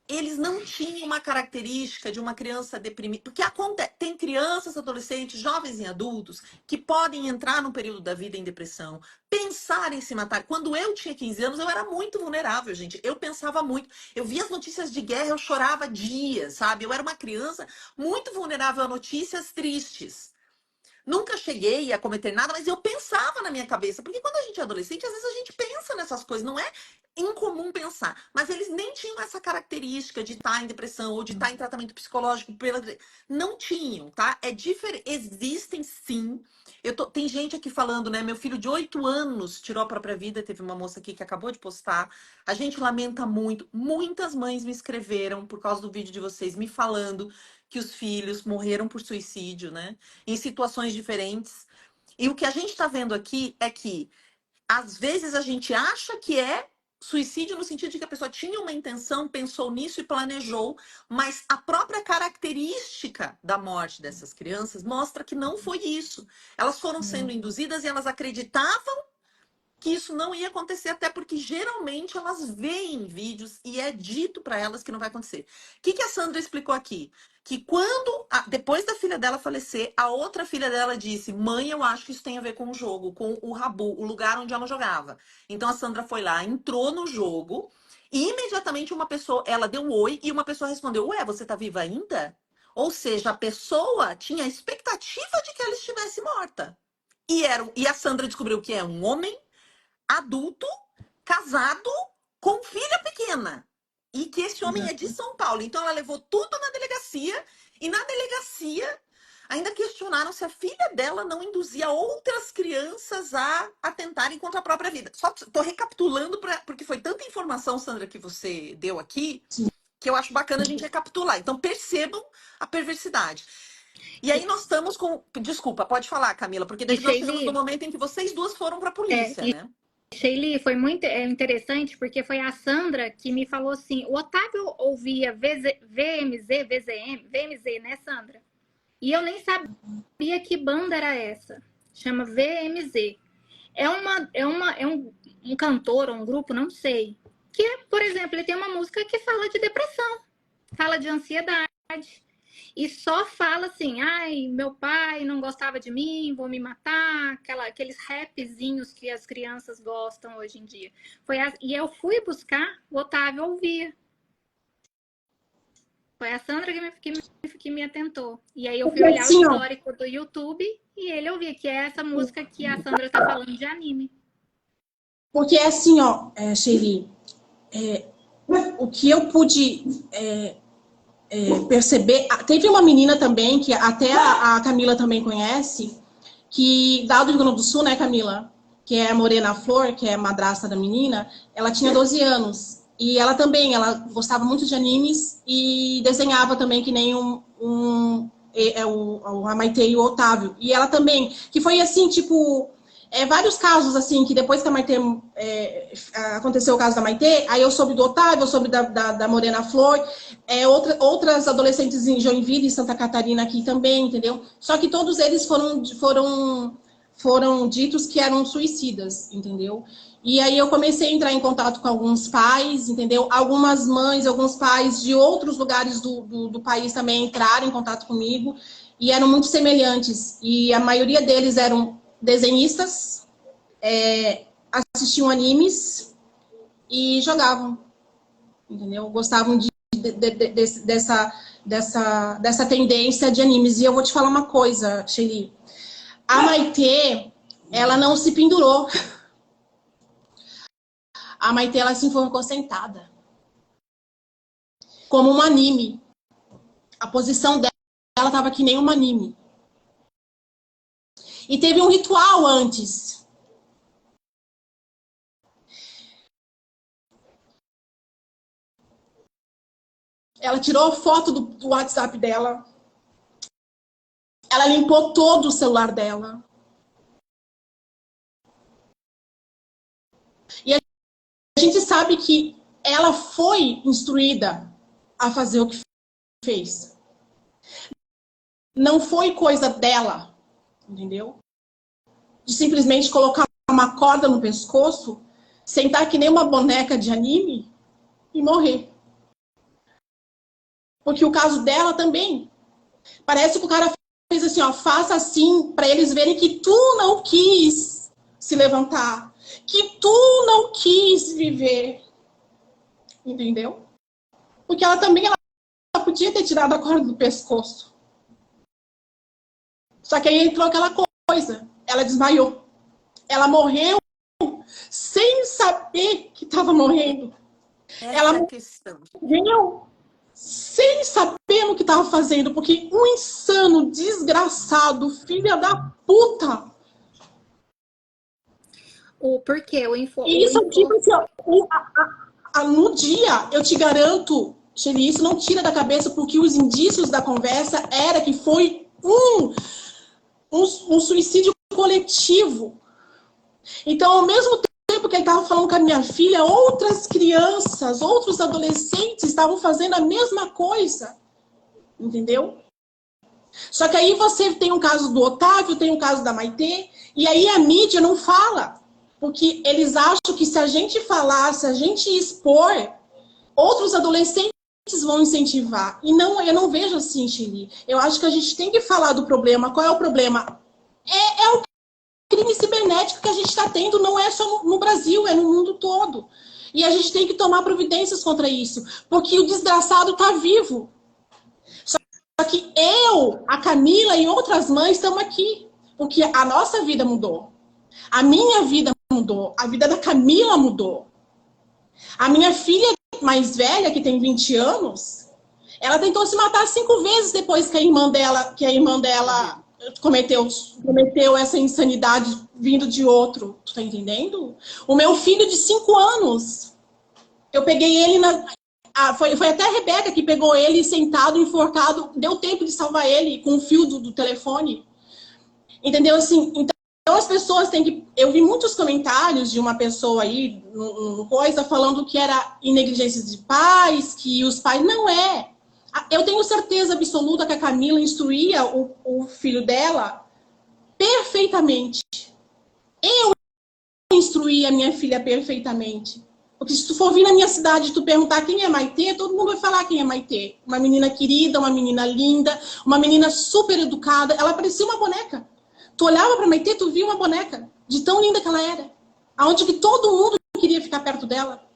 Eles não tinham uma característica de uma criança deprimida. Porque tem crianças, adolescentes, jovens e adultos que podem entrar num período da vida em depressão, pensar em se matar. Quando eu tinha 15 anos, eu era muito vulnerável, gente. Eu pensava muito. Eu via as notícias de guerra, eu chorava dias, sabe? Eu era uma criança muito vulnerável a notícias tristes. Nunca cheguei a cometer nada, mas eu pensava na minha cabeça. Porque quando a gente é adolescente, às vezes a gente pensa nessas coisas. Não é incomum pensar. Mas eles nem tinham essa característica de estar em depressão ou de estar em tratamento psicológico. Não tinham, tá? É diferente. Existem sim. Tem gente aqui falando, né? Meu filho de 8 anos tirou a própria vida. Teve uma moça aqui que acabou de postar. A gente lamenta muito. Muitas mães me escreveram por causa do vídeo de vocês, me falando que os filhos morreram por suicídio, né? Em situações diferentes. E o que a gente está vendo aqui é que, às vezes, a gente acha que é suicídio no sentido de que a pessoa tinha uma intenção, pensou nisso e planejou, mas a própria característica da morte dessas crianças mostra que não foi isso. Elas foram sendo induzidas e elas acreditavam que isso não ia acontecer, até porque geralmente elas veem vídeos e é dito para elas que não vai acontecer. O que a Sandra explicou aqui? Que quando, depois da filha dela falecer, a outra filha dela disse: mãe, eu acho que isso tem a ver com o jogo, com o Rabu, o lugar onde ela jogava. Então a Sandra foi lá, entrou no jogo e imediatamente ela deu um oi e uma pessoa respondeu: ué, você tá viva ainda? Ou seja, a pessoa tinha a expectativa de que ela estivesse morta. E a Sandra descobriu que é um homem adulto, casado, com filha pequena. E que esse homem é de São Paulo. Então ela levou tudo na delegacia. E na delegacia ainda questionaram se a filha dela não induzia outras crianças a atentarem contra a própria vida. Só estou recapitulando, porque foi tanta informação, Sandra, que você deu aqui, que eu acho bacana a gente recapitular. Então percebam a perversidade. E aí nós estamos com... Desculpa, pode falar, Camila, porque daí nós chegamos no momento em que vocês duas foram para a polícia, né? Sheili, foi muito interessante porque foi a Sandra que me falou assim: o Otávio ouvia VMZ, né, Sandra? E eu nem sabia que banda era essa. Chama VMZ. É um cantor, um grupo, não sei. Que, por exemplo, ele tem uma música que fala de depressão, fala de ansiedade. E só fala assim: ai, meu pai não gostava de mim, vou me matar, aqueles rapzinhos que as crianças gostam hoje em dia. E eu fui buscar, o Otávio ouvia. Foi a Sandra que me atentou. E aí eu fui olhar o histórico do YouTube e ele ouvia, que é essa música que a Sandra tá falando de anime. Porque é assim, ó, Sheili, o que eu pude perceber... Teve uma menina também, que até a Camila também conhece, que, da do Rio Grande do Sul, né, Camila? Que é a Morena Flor, que é a madrasta da menina, ela tinha 12 anos. E ela também, ela gostava muito de animes e desenhava também que nem a Maitê e o Otávio. E ela também, que foi assim, tipo, vários casos, assim, que depois que a Maitê, aconteceu o caso da Maitê, aí eu soube do Otávio, eu soube da Morena Flor, outras adolescentes em Joinville e Santa Catarina aqui também, entendeu? Só que todos eles foram ditos que eram suicidas, entendeu? E aí eu comecei a entrar em contato com alguns pais, entendeu? Algumas mães, alguns pais de outros lugares do país também entraram em contato comigo e eram muito semelhantes. E a maioria deles eram desenhistas, assistiam animes e jogavam, entendeu? Gostavam dessa tendência de animes. E eu vou te falar uma coisa, Shelly. A Maitê, ela não se pendurou. A Maitê, ela se ficou sentada. Como um anime. A posição dela estava que nem um anime. E teve um ritual antes. Ela tirou foto do WhatsApp dela. Ela limpou todo o celular dela. E a gente sabe que ela foi instruída a fazer o que fez. Não foi coisa dela, entendeu? De simplesmente colocar uma corda no pescoço, sentar que nem uma boneca de anime e morrer. Porque o caso dela também, parece que o cara fez assim, ó, faça assim para eles verem que tu não quis se levantar, que tu não quis viver, entendeu? Porque ela também ela podia ter tirado a corda do pescoço. Só que aí entrou aquela coisa, ela desmaiou. Ela morreu sem saber que estava morrendo. Essa é a questão. Morreu sem saber o que estava fazendo, porque um insano, desgraçado, filha da puta. O porquê, E isso, tipo assim, ó, no dia, eu te garanto, Shelly, isso não tira da cabeça, porque os indícios da conversa era que foi um suicídio coletivo. Então, ao mesmo tempo que ele estava falando com a minha filha, outras crianças, outros adolescentes estavam fazendo a mesma coisa. Entendeu? Só que aí você tem um caso do Otávio, tem um caso da Maitê, e aí a mídia não fala. Porque eles acham que se a gente falar, se a gente expor, outros adolescentes vão incentivar. E não, eu não vejo assim, Shelly. Eu acho que a gente tem que falar do problema. Qual é o problema? É o crime cibernético que a gente está tendo, não é só no Brasil, é no mundo todo. E a gente tem que tomar providências contra isso, porque o desgraçado está vivo. Só que eu, a Camila e outras mães estamos aqui, porque a nossa vida mudou. A minha vida mudou, a vida da Camila mudou. A minha filha mais velha, que tem 20 anos, ela tentou se matar 5 vezes depois que a irmã dela cometeu essa insanidade vindo de outro. Tu tá entendendo? O meu filho de 5 anos, eu peguei ele foi até a Rebeca que pegou ele sentado, enforcado, deu tempo de salvar ele com o fio do telefone. Entendeu? Assim, então as pessoas têm que... Eu vi muitos comentários de uma pessoa aí, coisa, falando que era negligência de pais, que os pais... Não é. Eu tenho certeza absoluta que a Camila instruía o filho dela perfeitamente. Eu instruí a minha filha perfeitamente. Porque se tu for vir na minha cidade e tu perguntar quem é Maitê, todo mundo vai falar quem é Maitê. Uma menina querida, uma menina linda, uma menina super educada. Ela parecia uma boneca. Tu olhava pra Maitê, tu via uma boneca. De tão linda que ela era. Aonde que todo mundo queria ficar perto dela.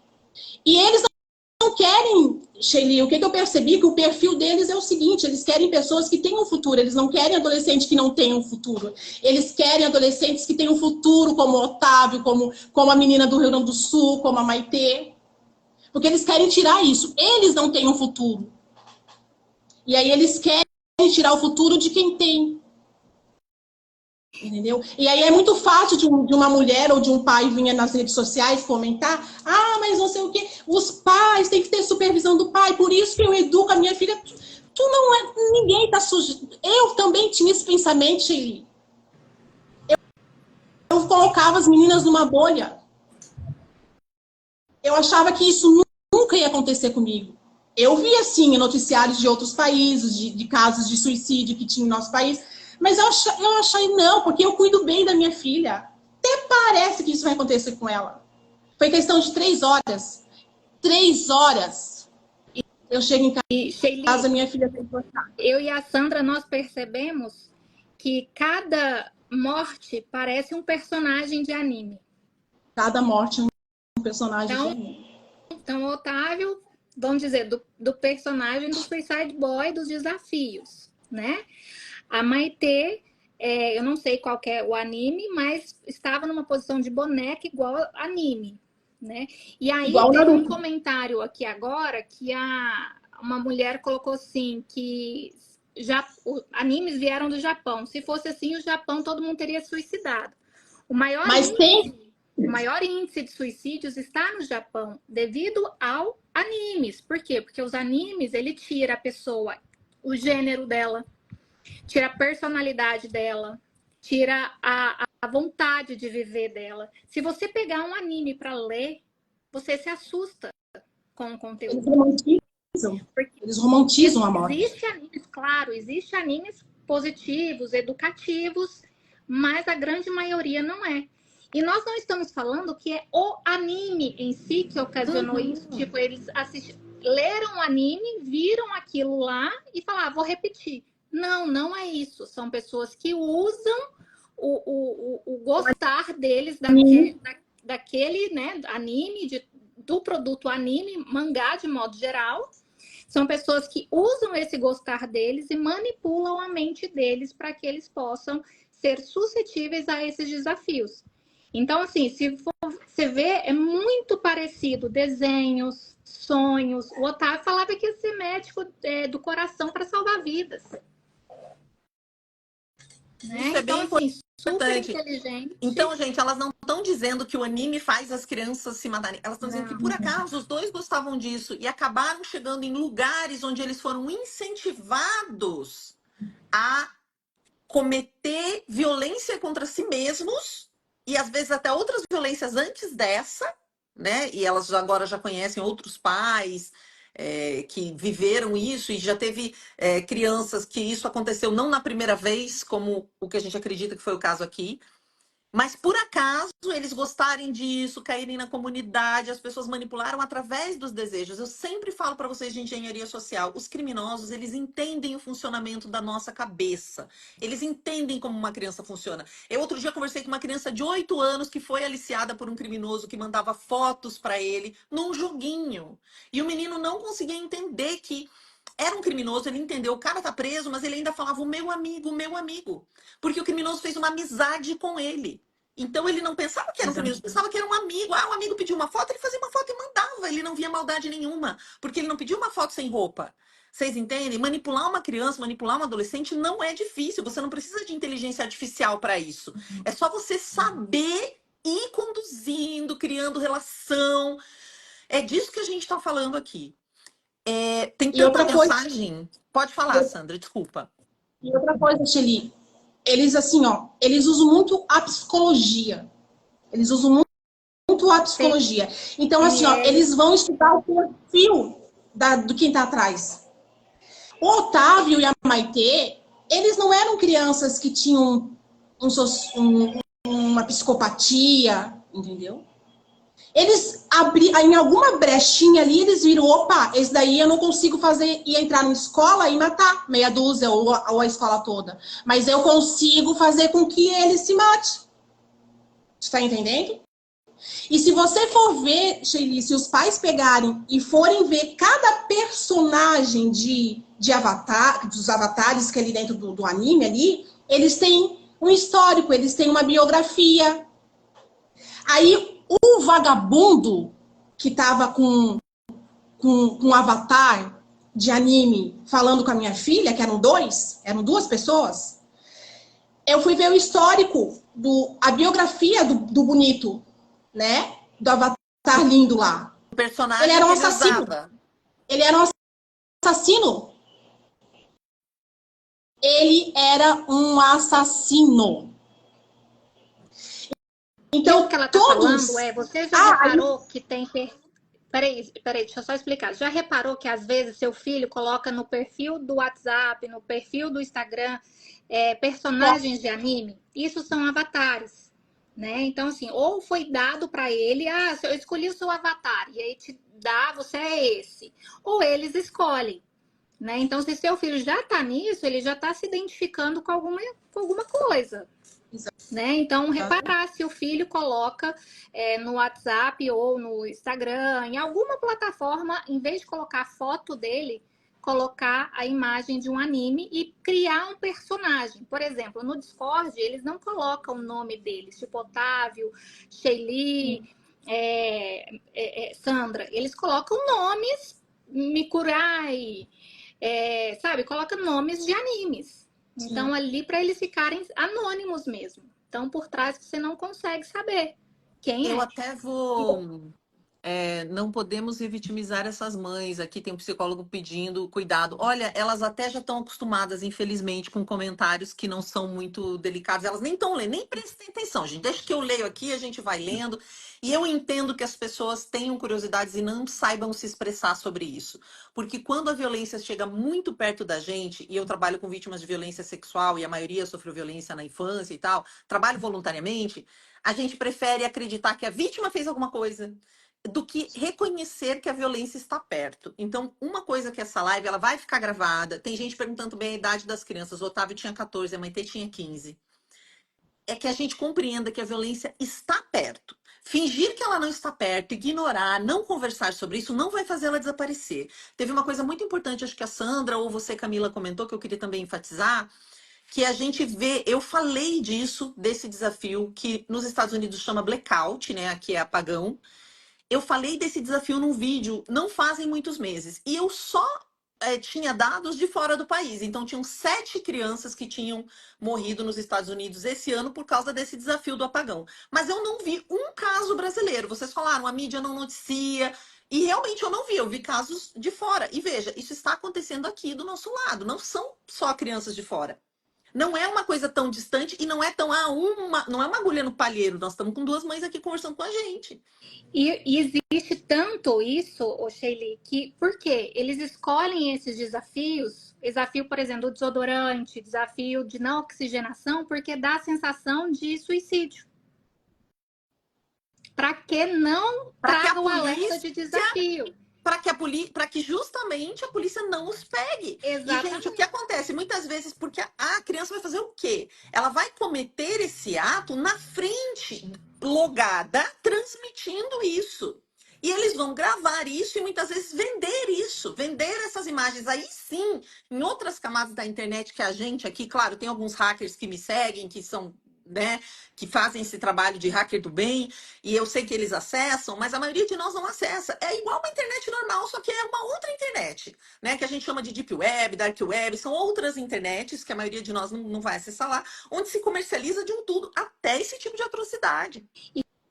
E eles não querem, Shelly, o que eu percebi? Que o perfil deles é o seguinte, eles querem pessoas que tenham um futuro, eles não querem adolescentes que não tenham um futuro. Eles querem adolescentes que tenham um futuro, como o Otávio, como a menina do Rio Grande do Sul, como a Maitê. Porque eles querem tirar isso. Eles não têm um futuro. E aí eles querem tirar o futuro de quem tem. Entendeu? E aí é muito fácil de uma mulher ou de um pai vir nas redes sociais comentar: ah, mas não sei o quê, os pais têm que ter supervisão do pai, por isso que eu educo a minha filha. Tu não é, ninguém tá sujo. Eu também tinha esse pensamento, Shelly. Eu colocava as meninas numa bolha. Eu achava que isso nunca ia acontecer comigo. Eu via, assim, noticiários de outros países, de casos de suicídio que tinha no nosso país, mas eu achei não, porque eu cuido bem da minha filha. Até parece que isso vai acontecer com ela. Foi questão de 3 horas. 3 horas. Eu chego em casa, minha filha tem que gostar. Eu e a Sandra, nós percebemos que cada morte parece um personagem de anime. Cada morte é um personagem de anime. Então, o Otávio, vamos dizer, do personagem do Suicide Boy, dos desafios, né? A Maitê, eu não sei qual que é o anime, mas estava numa posição de boneca igual anime, né? E aí tem um comentário aqui agora que uma mulher colocou assim, que animes vieram do Japão. Se fosse assim, o Japão todo mundo teria se suicidado. O maior índice de suicídios está no Japão, devido ao animes. Por quê? Porque os animes, ele tira a pessoa, o gênero dela, tira a personalidade dela, tira a vontade de viver dela. Se você pegar um anime para ler, você se assusta com o conteúdo. Eles romantizam a morte. Existe animes, claro, existe animes positivos, educativos, mas a grande maioria não é. E nós não estamos falando que é o anime em si que ocasionou isso. Tipo, eles leram o anime, viram aquilo lá e falaram, vou repetir. Não, não é isso. São pessoas que usam o gostar deles daquele, né, anime, do produto anime, mangá de modo geral. São pessoas que usam esse gostar deles e manipulam a mente deles para que eles possam ser suscetíveis a esses desafios. Então, assim, se você vê, é muito parecido. Desenhos, sonhos. O Otávio falava que ia ser médico do coração para salvar vidas. Né? Isso é bem assim, super importante. inteligente. Então, gente, elas não estão dizendo que o anime faz as crianças se matarem. Elas estão dizendo que, por acaso, os dois gostavam disso e acabaram chegando em lugares onde eles foram incentivados a cometer violência contra si mesmos e, às vezes, até outras violências antes dessa, né? E elas agora já conhecem outros pais que viveram isso e já teve crianças que isso aconteceu não na primeira vez, como o que a gente acredita que foi o caso aqui, mas por acaso eles gostarem disso, caírem na comunidade, as pessoas manipularam através dos desejos. Eu sempre falo para vocês de engenharia social, os criminosos, eles entendem o funcionamento da nossa cabeça. Eles entendem como uma criança funciona. Eu outro dia conversei com uma criança de 8 anos que foi aliciada por um criminoso que mandava fotos para ele num joguinho. E o menino não conseguia entender que era um criminoso, ele entendeu, o cara tá preso, mas ele ainda falava o meu amigo, o meu amigo. Porque o criminoso fez uma amizade com ele. Então ele não pensava que era um criminoso, pensava que era um amigo. Ah, o amigo pediu uma foto, ele fazia uma foto e mandava. Ele não via maldade nenhuma, porque ele não pediu uma foto sem roupa. Vocês entendem? Manipular uma criança, manipular um adolescente não é difícil. Você não precisa de inteligência artificial para isso. É só você saber ir conduzindo, criando relação. É disso que a gente está falando aqui. Tem tanta mensagem. Pode falar, Sandra, desculpa. E outra coisa, Shelly, eles assim, ó, eles usam muito a psicologia. Eles usam muito a psicologia. Então, assim, ó, eles vão estudar o perfil do quem tá atrás. O Otávio e a Maitê, eles não eram crianças que tinham uma psicopatia, entendeu? Eles abriram, em alguma brechinha ali, eles viram, opa, esse daí eu não consigo fazer, e entrar na escola e matar meia dúzia ou a escola toda. Mas eu consigo fazer com que ele se mate. Está entendendo? E se você for ver, Shelly, se os pais pegarem e forem ver cada personagem de avatar, dos avatares que é ali dentro do anime ali, eles têm um histórico, eles têm uma biografia. Aí o vagabundo que tava com um avatar de anime falando com a minha filha, que eram duas pessoas, eu fui ver o histórico, a biografia do bonito, né? Do avatar lindo lá. O Ele personagem era um que ele assassino. usava. Ele era um assassino. Ele era um assassino. Isso que Então, ela está falando todos. você já Ah, aí, reparou que tem. Peraí, deixa eu só explicar. Já reparou que às vezes seu filho coloca no perfil do WhatsApp, no perfil do Instagram, personagens de anime? Isso são avatares, né? Então, assim, ou foi dado para ele, eu escolhi o seu avatar, e aí te dá, você é esse. Ou eles escolhem, né? Então, se seu filho já está nisso, ele já está se identificando com alguma coisa. Né? Então, reparar se o filho coloca no WhatsApp ou no Instagram, em alguma plataforma, em vez de colocar a foto dele, colocar a imagem de um anime e criar um personagem. Por exemplo, no Discord, eles não colocam o nome deles, tipo Otávio, Sheili, Sandra. Eles colocam nomes, Mikurai, sabe? Coloca nomes de animes. Então, ali para eles ficarem anônimos mesmo. Então, por trás você não consegue saber quem Eu é. até vou. Não podemos revitimizar essas mães. Aqui tem um psicólogo pedindo cuidado. Olha, elas até já estão acostumadas, infelizmente, com comentários que não são muito delicados. Elas nem estão lendo, nem prestem atenção, gente. Deixa que eu leio aqui, a gente vai lendo. E eu entendo que as pessoas tenham curiosidades e não saibam se expressar sobre isso. Porque quando a violência chega muito perto da gente, e eu trabalho com vítimas de violência sexual, e a maioria sofreu violência na infância e tal, trabalho voluntariamente, a gente prefere acreditar que a vítima fez alguma coisa do que reconhecer que a violência está perto. Então, uma coisa que essa live, ela vai ficar gravada. Tem gente perguntando também a idade das crianças. O Otávio tinha 14, a Maitê tinha 15. É que a gente compreenda que a violência está perto. Fingir que ela não está perto, ignorar, não conversar sobre isso, não vai fazer ela desaparecer. Teve uma coisa muito importante, acho que a Sandra ou você, Camila, comentou, que eu queria também enfatizar, que a gente vê, eu falei disso, desse desafio, que nos Estados Unidos chama blackout, né? Aqui é apagão. Eu falei desse desafio num vídeo não fazem muitos meses. E eu só tinha dados de fora do país. Então, tinham 7 crianças que tinham morrido nos Estados Unidos esse ano por causa desse desafio do apagão. Mas eu não vi um caso brasileiro. Vocês falaram, a mídia não noticia. E realmente eu não vi, eu vi casos de fora. E veja, isso está acontecendo aqui do nosso lado. Não são só crianças de fora. Não é uma coisa tão distante e não é tão não é uma agulha no palheiro. Nós estamos com 2 mães aqui conversando com a gente. E existe tanto isso, Sheili, que por quê? Eles escolhem esses desafios, desafio, por exemplo, do desodorante, desafio de não oxigenação, porque dá a sensação de suicídio. Para que não Para que a traga o alerta polícia de desafio. para que justamente a polícia não os pegue. E, gente, o que Exatamente. acontece? Muitas vezes, porque a criança vai fazer o quê? Ela vai cometer esse ato na frente, logada, transmitindo isso. E eles vão gravar isso e muitas vezes vender isso, vender essas imagens. Aí sim, em outras camadas da internet que a gente aqui, claro, tem alguns hackers que me seguem, que são, né, que fazem esse trabalho de hacker do bem, e eu sei que eles acessam, mas a maioria de nós não acessa. É igual uma internet normal, só que é uma outra internet, né? Que a gente chama de Deep Web, Dark Web, são outras internets que a maioria de nós não vai acessar lá, onde se comercializa de um tudo, até esse tipo de atrocidade.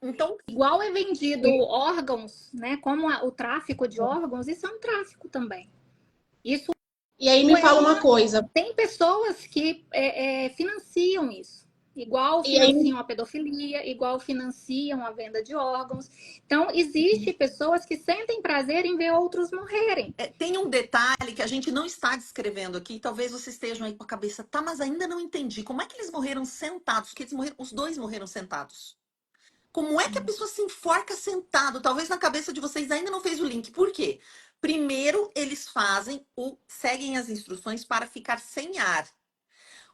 Então, Igual é vendido órgãos, né? Como o tráfico de órgãos, isso é um tráfico também. Isso e aí me fala uma coisa. tem pessoas que financiam isso. Igual E aí, financiam a pedofilia, igual financiam a venda de órgãos. Então, existe pessoas que sentem prazer em ver outros morrerem. tem um detalhe que a gente não está descrevendo aqui, talvez vocês estejam aí com a cabeça, tá, mas ainda não entendi. Como é que eles morreram sentados? Porque os 2 morreram sentados. Como é que a pessoa se enforca sentado? Talvez na cabeça de vocês ainda não fez o link. Por quê? Primeiro, eles seguem as instruções para ficar sem ar.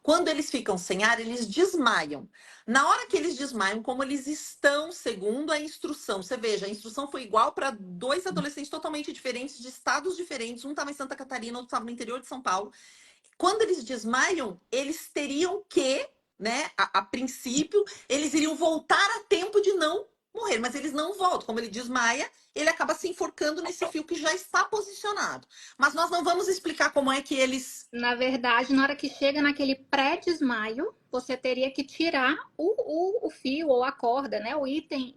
Quando eles ficam sem ar, eles desmaiam. Na hora que eles desmaiam, como eles estão segundo a instrução, você veja, a instrução foi igual para 2 adolescentes totalmente diferentes, de estados diferentes. Um estava em Santa Catarina, outro estava no interior de São Paulo. Quando eles desmaiam, eles teriam que, né, a princípio, eles iriam voltar a tempo de não morrer, mas eles não voltam. Como ele desmaia, ele acaba se enforcando nesse fio que já está posicionado. Mas nós não vamos explicar como é que eles... Na verdade, na hora que chega naquele pré-desmaio, você teria que tirar o fio ou a corda, né? O item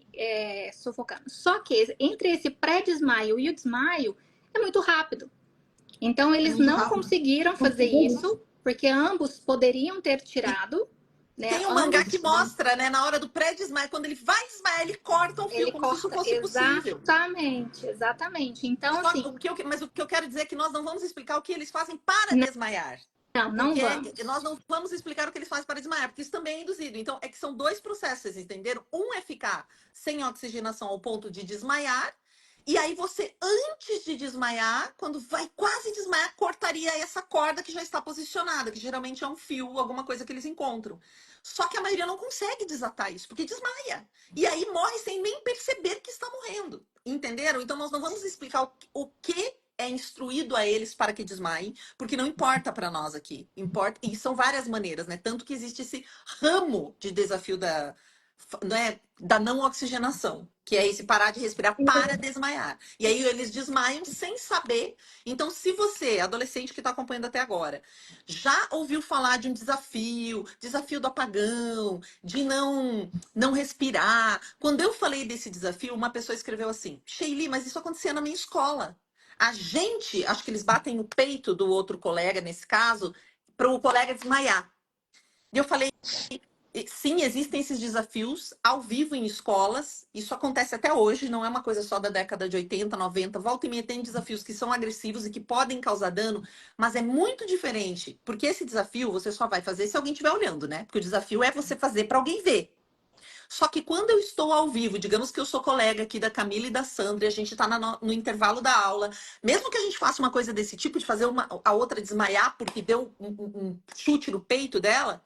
sufocando. Só que entre esse pré-desmaio e o desmaio é muito rápido. Então, É eles muito não rápido. conseguiram fazer isso, porque ambos poderiam ter E tirado, né? tem um mangá que mostra, né, na hora do pré-desmaio, quando ele vai desmaiar, ele corta o fio, Ele como se isso corta. fosse possível. Exatamente, exatamente. Então, Só assim, mas o que eu quero dizer é que nós não vamos explicar o que eles fazem para não, desmaiar. não Porque vamos. nós não vamos explicar o que eles fazem para desmaiar, porque isso também é induzido. Então, é que são dois processos, vocês entenderam? Um é ficar sem oxigenação ao ponto de desmaiar, e aí você, antes de desmaiar, quando vai quase desmaiar, cortaria essa corda que já está posicionada, que geralmente é um fio, alguma coisa que eles encontram. Só que a maioria não consegue desatar isso, porque desmaia. E aí morre sem nem perceber que está morrendo. Entenderam? Então, nós não vamos explicar o que é instruído a eles para que desmaiem, porque não importa para nós aqui. Importa, e são várias maneiras, né? Tanto que existe esse ramo de desafio né, da não oxigenação, que é esse parar de respirar para desmaiar. E aí eles desmaiam sem saber. Então, se você, adolescente que está acompanhando até agora, já ouviu falar de um desafio do apagão, de não respirar. Quando eu falei desse desafio, uma pessoa escreveu assim: Sheili, mas isso acontecia na minha escola. A gente, acho que eles batem no peito do outro colega, nesse caso, para o colega desmaiar. E eu falei, sim, existem esses desafios ao vivo em escolas. Isso acontece até hoje, não é uma coisa só da década de 80, 90. Volta e meia tem desafios que são agressivos e que podem causar dano, mas é muito diferente. Porque esse desafio você só vai fazer se alguém estiver olhando, né? Porque o desafio é você fazer para alguém ver. Só que quando eu estou ao vivo, digamos que eu sou colega aqui da Camila e da Sandra, e a gente está no intervalo da aula, mesmo que a gente faça uma coisa desse tipo, de fazer a outra desmaiar porque deu um chute no peito dela,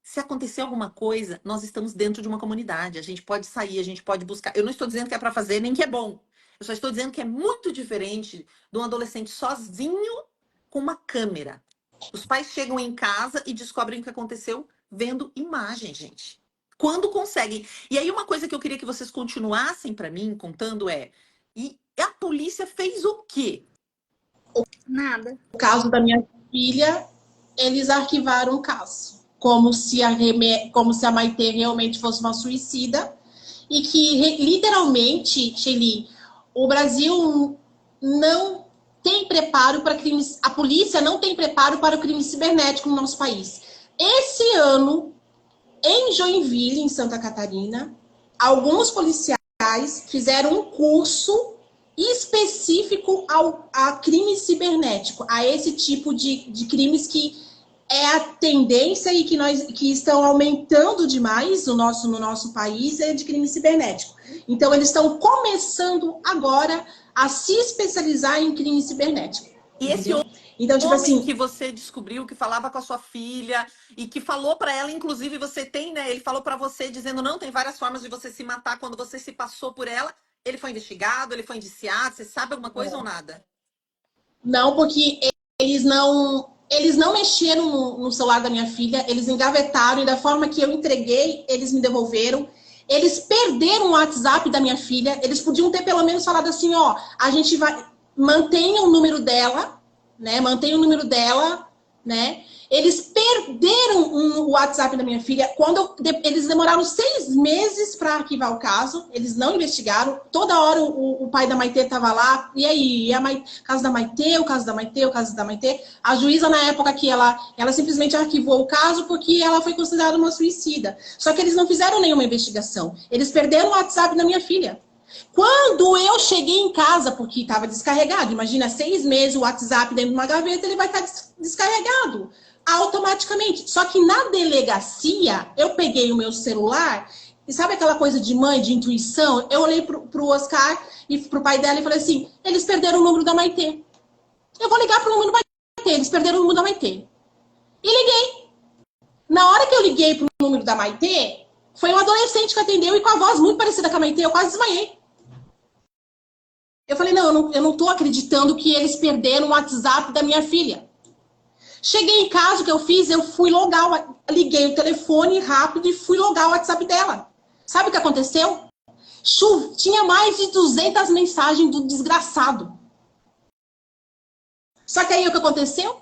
se acontecer alguma coisa, nós estamos dentro de uma comunidade, a gente pode sair, a gente pode buscar. Eu não estou dizendo que é para fazer, nem que é bom. Eu só estou dizendo que é muito diferente de um adolescente sozinho com uma câmera. Os pais chegam em casa e descobrem o que aconteceu vendo imagem, gente. Quando conseguem. E aí, uma coisa que eu queria que vocês continuassem para mim contando é: e a polícia fez o quê? Nada. No caso da minha filha, eles arquivaram o caso. Como se a Maitê realmente fosse uma suicida. E que, literalmente, Sheili, o Brasil não tem preparo para crimes. A polícia não tem preparo para o crime cibernético no nosso país. Esse ano, em Joinville, em Santa Catarina, alguns policiais fizeram um curso específico a crime cibernético, a esse tipo de crimes que é a tendência e que estão aumentando demais no nosso país, é de crime cibernético. Então, eles estão começando agora a se especializar em crime cibernético. E esse então, tipo homem assim, que você descobriu, que falava com a sua filha e que falou para ela, inclusive você tem, né? Ele falou para você dizendo, não, tem várias formas de você se matar quando você se passou por ela. Ele foi investigado, ele foi indiciado, você sabe alguma coisa ou nada? não, porque eles não mexeram no celular da minha filha, eles engavetaram e da forma que eu entreguei, eles me devolveram. Eles perderam o WhatsApp da minha filha, eles podiam ter pelo menos falado assim, ó, a gente vai mantenha o número dela, né? Mantenha o número dela, né? Eles perderam o WhatsApp da minha filha. Eles demoraram 6 meses para arquivar o caso. Eles não investigaram. Toda hora o pai da Maitê estava lá. E aí? Caso da Maitê, o caso da Maitê, o caso da Maitê. A juíza, na época que ela simplesmente arquivou o caso porque ela foi considerada uma suicida. Só que eles não fizeram nenhuma investigação. Eles perderam o WhatsApp da minha filha. Quando eu cheguei em casa, porque estava descarregado, imagina, 6 meses o WhatsApp dentro de uma gaveta, ele vai estar descarregado automaticamente. Só que na delegacia, eu peguei o meu celular, e sabe aquela coisa de mãe, de intuição? Eu olhei pro Oscar e pro pai dela e falei assim, eles perderam o número da Maitê. Eu vou ligar pro número da Maitê, eles perderam o número da Maitê. E liguei. Na hora que eu liguei pro número da Maitê, foi um adolescente que atendeu e com a voz muito parecida com a Maitê, eu quase desmaiei. Eu falei, não, eu não tô acreditando que eles perderam o WhatsApp da minha filha. Cheguei em casa, o que eu fiz? Eu fui logar, liguei o telefone rápido e fui logar o WhatsApp dela. Sabe o que aconteceu? Tinha mais de 200 mensagens do desgraçado. Só que aí o que aconteceu?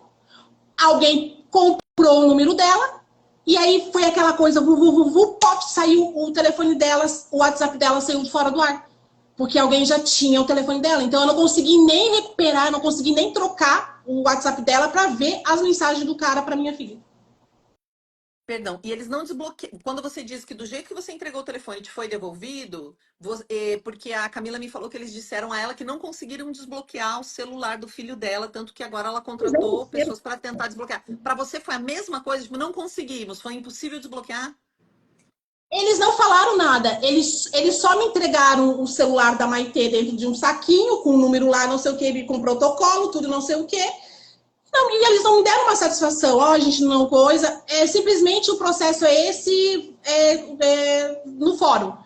Alguém comprou o número dela, e aí foi aquela coisa, pop, saiu o telefone delas, o WhatsApp dela saiu fora do ar. Porque alguém já tinha o telefone dela. Então eu não consegui nem recuperar, não consegui nem trocar o WhatsApp dela para ver as mensagens do cara para minha filha. Perdão, e eles não desbloqueiam. Quando você diz que do jeito que você entregou o telefone te foi devolvido, porque a Camila me falou que eles disseram a ela que não conseguiram desbloquear o celular do filho dela, tanto que agora ela contratou pessoas para tentar desbloquear. Para você foi a mesma coisa? Tipo, não conseguimos, foi impossível desbloquear? Eles não falaram nada, eles só me entregaram o celular da Maitê dentro de um saquinho, com o número lá, não sei o que, com protocolo, tudo não sei o que. Não, e eles não me deram uma satisfação, a gente não coisa, simplesmente o processo é esse no fórum.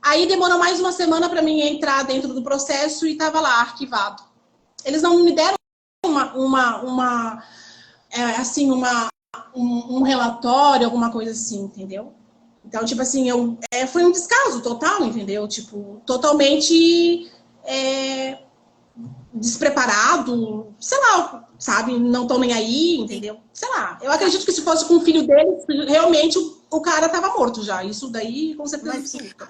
Aí demorou mais uma semana para mim entrar dentro do processo e estava lá, arquivado. Eles não me deram um relatório, alguma coisa assim, entendeu? Então, tipo assim, foi um descaso total, entendeu? Tipo, totalmente despreparado, sei lá, sabe? Não estão nem aí, entendeu? Sei lá. Eu acredito que se fosse com o filho dele, realmente o cara tava morto já. Isso daí, com certeza absoluta.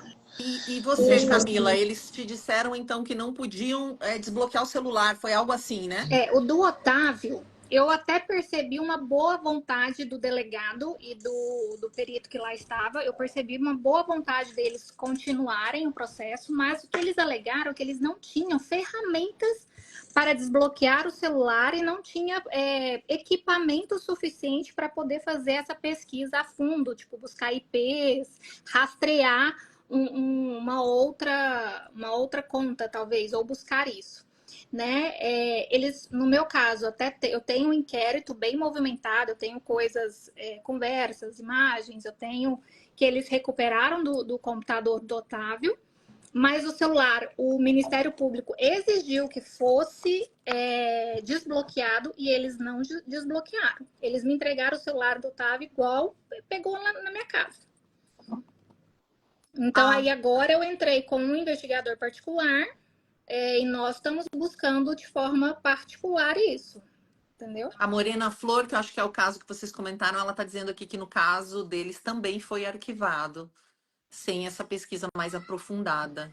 E você, Camila, eles te disseram então que não podiam desbloquear o celular, foi algo assim, né? O do Otávio, eu até percebi uma boa vontade do delegado e do perito que lá estava. Eu percebi uma boa vontade deles continuarem o processo, mas o que eles alegaram é que eles não tinham ferramentas para desbloquear o celular e não tinha equipamento suficiente para poder fazer essa pesquisa a fundo, tipo buscar IPs, rastrear uma outra conta, talvez, ou buscar isso. Né? Eles, no meu caso, eu tenho um inquérito bem movimentado, eu tenho coisas, conversas, imagens, eu tenho que eles recuperaram do computador do Otávio, mas o celular, o Ministério Público exigiu que fosse desbloqueado e eles não desbloquearam. Eles me entregaram o celular do Otávio igual pegou lá na minha casa. Então, aí agora eu entrei com um investigador particular e nós estamos buscando de forma particular isso, entendeu? A Morena Flor, que eu acho que é o caso que vocês comentaram, ela está dizendo aqui que no caso deles também foi arquivado, sem essa pesquisa mais aprofundada.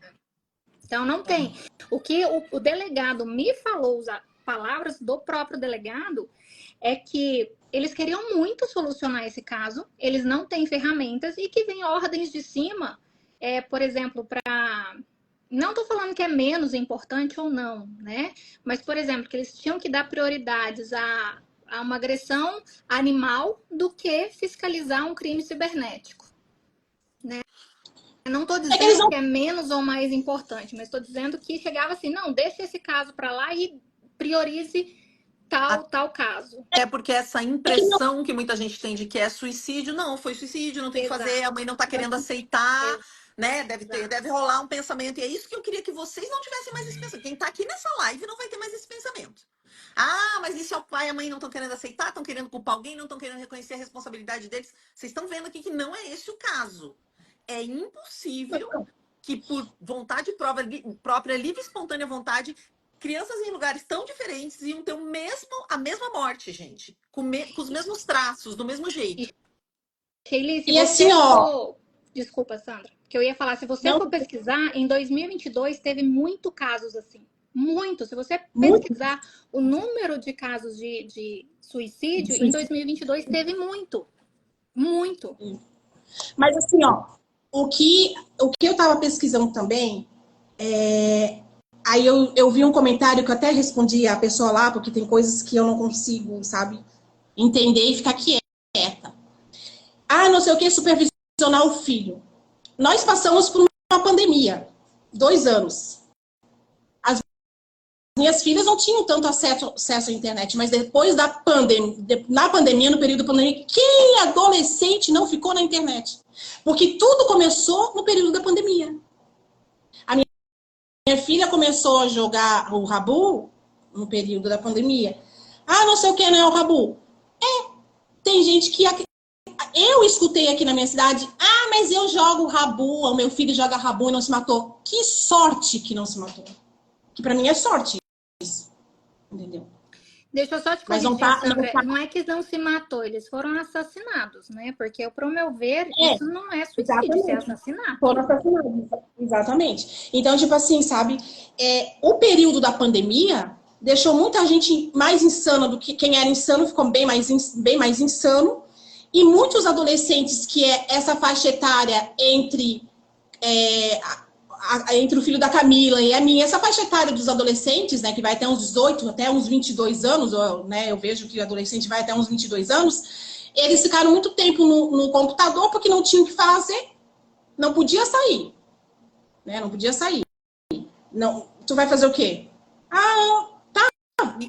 Então, não tem. O que o delegado me falou, as palavras do próprio delegado, é que eles queriam muito solucionar esse caso, eles não têm ferramentas e que vem ordens de cima, por exemplo, para... Não estou falando que é menos importante ou não, né? Mas, por exemplo, que eles tinham que dar prioridades a uma agressão animal do que fiscalizar um crime cibernético, né? Eu não estou dizendo que é menos ou mais importante, mas estou dizendo que chegava assim, não, deixa esse caso para lá e priorize tal caso. É porque essa impressão que muita gente tem de que é suicídio, não, foi suicídio, não tem que fazer, a mãe não está querendo aceitar, né? Deve rolar um pensamento. E é isso que eu queria que vocês não tivessem mais esse pensamento. Quem está aqui nessa live não vai ter mais esse pensamento. Ah, mas isso é o pai e a mãe não estão querendo aceitar, estão querendo culpar alguém, não estão querendo reconhecer a responsabilidade deles. Vocês estão vendo aqui que não é esse o caso. É impossível que por vontade própria, livre e espontânea vontade, crianças em lugares tão diferentes iam ter a mesma morte, gente. Com os mesmos traços, do mesmo jeito. Sheili, e assim, Desculpa, Sandra. Que eu ia falar, se você for pesquisar, em 2022 teve muito casos assim. Muito. Se você pesquisar o número de casos de suicídio, em 2022 teve muito. Muito. Mas assim, o que eu estava pesquisando também, aí eu vi um comentário que eu até respondi a pessoa lá, porque tem coisas que eu não consigo, sabe, entender e ficar quieta. Ah, não sei o que, supervisionar o filho. Nós passamos por uma pandemia, 2 anos. As minhas filhas não tinham tanto acesso à internet, mas depois da pandemia, no período da pandemia, quem adolescente não ficou na internet? Porque tudo começou no período da pandemia. A minha filha começou a jogar o Rabu no período da pandemia. Ah, não sei o que, não é o Rabu. Tem gente que... Eu escutei aqui na minha cidade, mas eu jogo rabu, o meu filho joga rabu e não se matou. Que sorte que não se matou. Que pra mim é sorte isso, entendeu? Deixa eu só te Mas corrigir, não Sandra. tá, Não é que não se matou, eles foram assassinados, né? Porque, pro meu ver, é, isso não é suicídio, isso é exatamente. assassinato. Foram assassinados. Exatamente. Então, tipo assim, sabe? O período da pandemia deixou muita gente mais insana do que quem era insano, ficou bem mais insano. E muitos adolescentes, que é essa faixa etária é, entre o filho da Camila e a minha, essa faixa etária dos adolescentes, né, que vai até uns 18, até uns 22 anos, né, eu vejo que o adolescente vai até uns 22 anos, eles ficaram muito tempo no computador porque não tinham o que fazer, não podia sair, né, não podia sair. Não, tu vai fazer o quê?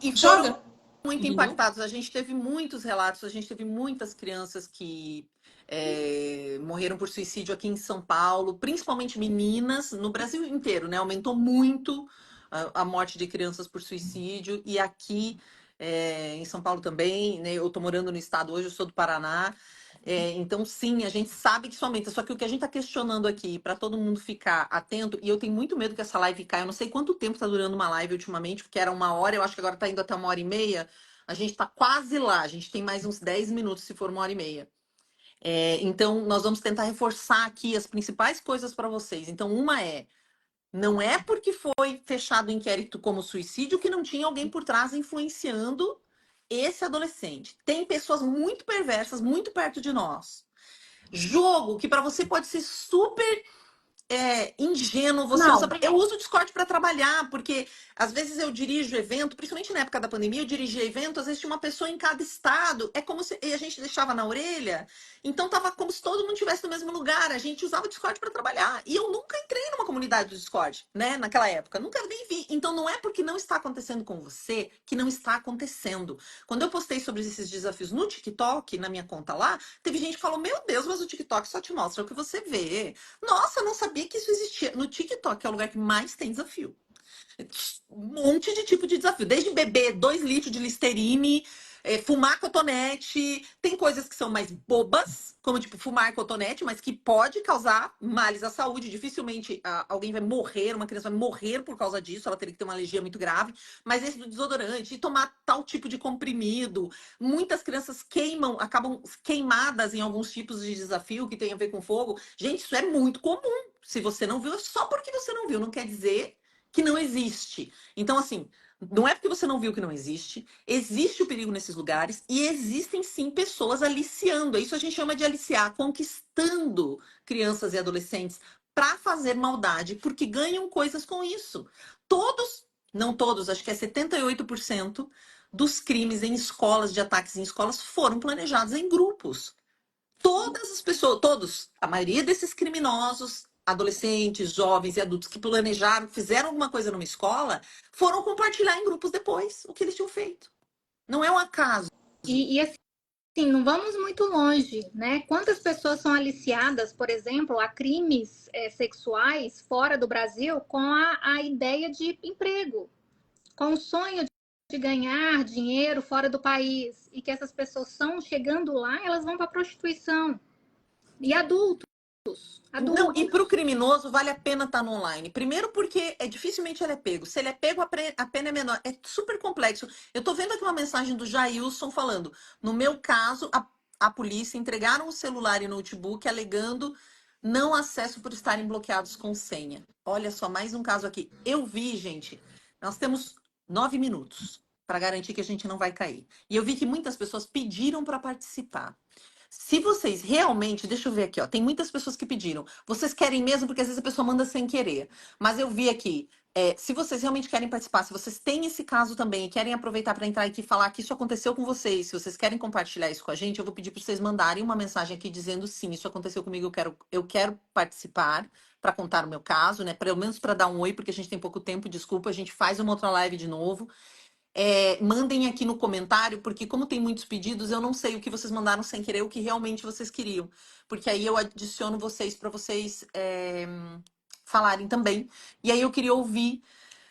E foram Joga, muito entendeu? impactados. A gente teve muitos relatos, a gente teve muitas crianças que morreram por suicídio aqui em São Paulo, principalmente meninas, no Brasil inteiro, né? Aumentou muito a morte de crianças por suicídio, e aqui em São Paulo também, né? Eu tô morando no estado hoje, eu sou do Paraná. Então, sim, a gente sabe que isso aumenta. Só que o que a gente está questionando aqui, para todo mundo ficar atento, e eu tenho muito medo que essa live caia. Eu não sei quanto tempo está durando uma live ultimamente, porque era 1 hora, eu acho que agora está indo até 1 hora e meia. A gente está quase lá, a gente tem mais uns 10 minutos se for 1 hora e meia. Então, nós vamos tentar reforçar aqui as principais coisas para vocês. Então, uma não é porque foi fechado o inquérito como suicídio que não tinha alguém por trás influenciando esse adolescente. Tem pessoas muito perversas muito perto de nós. Jogo que para você pode ser super ingênuo, você usa. Não, Eu uso o Discord para trabalhar, porque às vezes eu dirijo evento, principalmente na época da pandemia, eu dirigia evento, às vezes tinha uma pessoa em cada estado. É como se e a gente deixava na orelha, então tava como se todo mundo estivesse no mesmo lugar. A gente usava o Discord para trabalhar. E eu nunca entrei numa comunidade do Discord, né? Naquela época, nunca nem vi. Então não é porque não está acontecendo com você que não está acontecendo. Quando eu postei sobre esses desafios no TikTok, na minha conta lá, teve gente que falou: Meu Deus, mas o TikTok só te mostra o que você vê. Nossa, eu não sabia que isso existia. No TikTok é o lugar que mais tem desafio. Um monte de tipo de desafio. Desde beber 2 litros de Listerine, fumar cotonete. Tem coisas que são mais bobas, como tipo fumar cotonete, mas que pode causar males à saúde. Dificilmente alguém vai morrer, uma criança vai morrer por causa disso. Ela teria que ter uma alergia muito grave. Mas esse do desodorante, e tomar tal tipo de comprimido. Muitas crianças acabam queimadas em alguns tipos de desafio que tem a ver com fogo. Gente, isso é muito comum. Se você não viu, é só porque você não viu. Não quer dizer que não existe. Então, assim, não é porque você não viu que não existe, existe o perigo nesses lugares e existem sim pessoas aliciando. Isso a gente chama de aliciar, conquistando crianças e adolescentes para fazer maldade, porque ganham coisas com isso. Todos, não todos, acho que é 78% dos crimes em escolas, de ataques em escolas, foram planejados em grupos. Todas as pessoas, todos, a maioria desses criminosos, adolescentes, jovens e adultos que planejaram, fizeram alguma coisa numa escola, foram compartilhar em grupos depois o que eles tinham feito. Não é um acaso. E assim, não vamos muito longe, né? Quantas pessoas são aliciadas, por exemplo, a crimes sexuais fora do Brasil com a ideia de emprego, com o sonho de ganhar dinheiro fora do país, e que essas pessoas são chegando lá, elas vão para a prostituição. E adultos, Não, e para o adultos. criminoso vale a pena estar no online. Primeiro porque dificilmente ele é pego. Se ele é pego, a pena é menor. É super complexo. Eu tô vendo aqui uma mensagem do Jailson falando: no meu caso, a polícia entregaram o celular e notebook alegando não acesso por estarem bloqueados com senha. Olha só, mais um caso aqui. Eu vi, gente, nós temos 9 minutos para garantir que a gente não vai cair. E eu vi que muitas pessoas pediram para participar. Se vocês realmente, deixa eu ver aqui, ó, tem muitas pessoas que pediram. Vocês querem mesmo, porque às vezes a pessoa manda sem querer. Mas eu vi aqui, se vocês realmente querem participar, se vocês têm esse caso também e querem aproveitar para entrar aqui e falar que isso aconteceu com vocês, se vocês querem compartilhar isso com a gente, eu vou pedir para vocês mandarem uma mensagem aqui dizendo sim, isso aconteceu comigo, eu quero participar para contar o meu caso, né? Pelo menos para dar um oi, porque a gente tem pouco tempo, desculpa, a gente faz uma outra live de novo. Mandem aqui no comentário, porque como tem muitos pedidos, eu não sei o que vocês mandaram sem querer, o que realmente vocês queriam. Porque aí eu adiciono vocês para vocês falarem também. E aí eu queria ouvir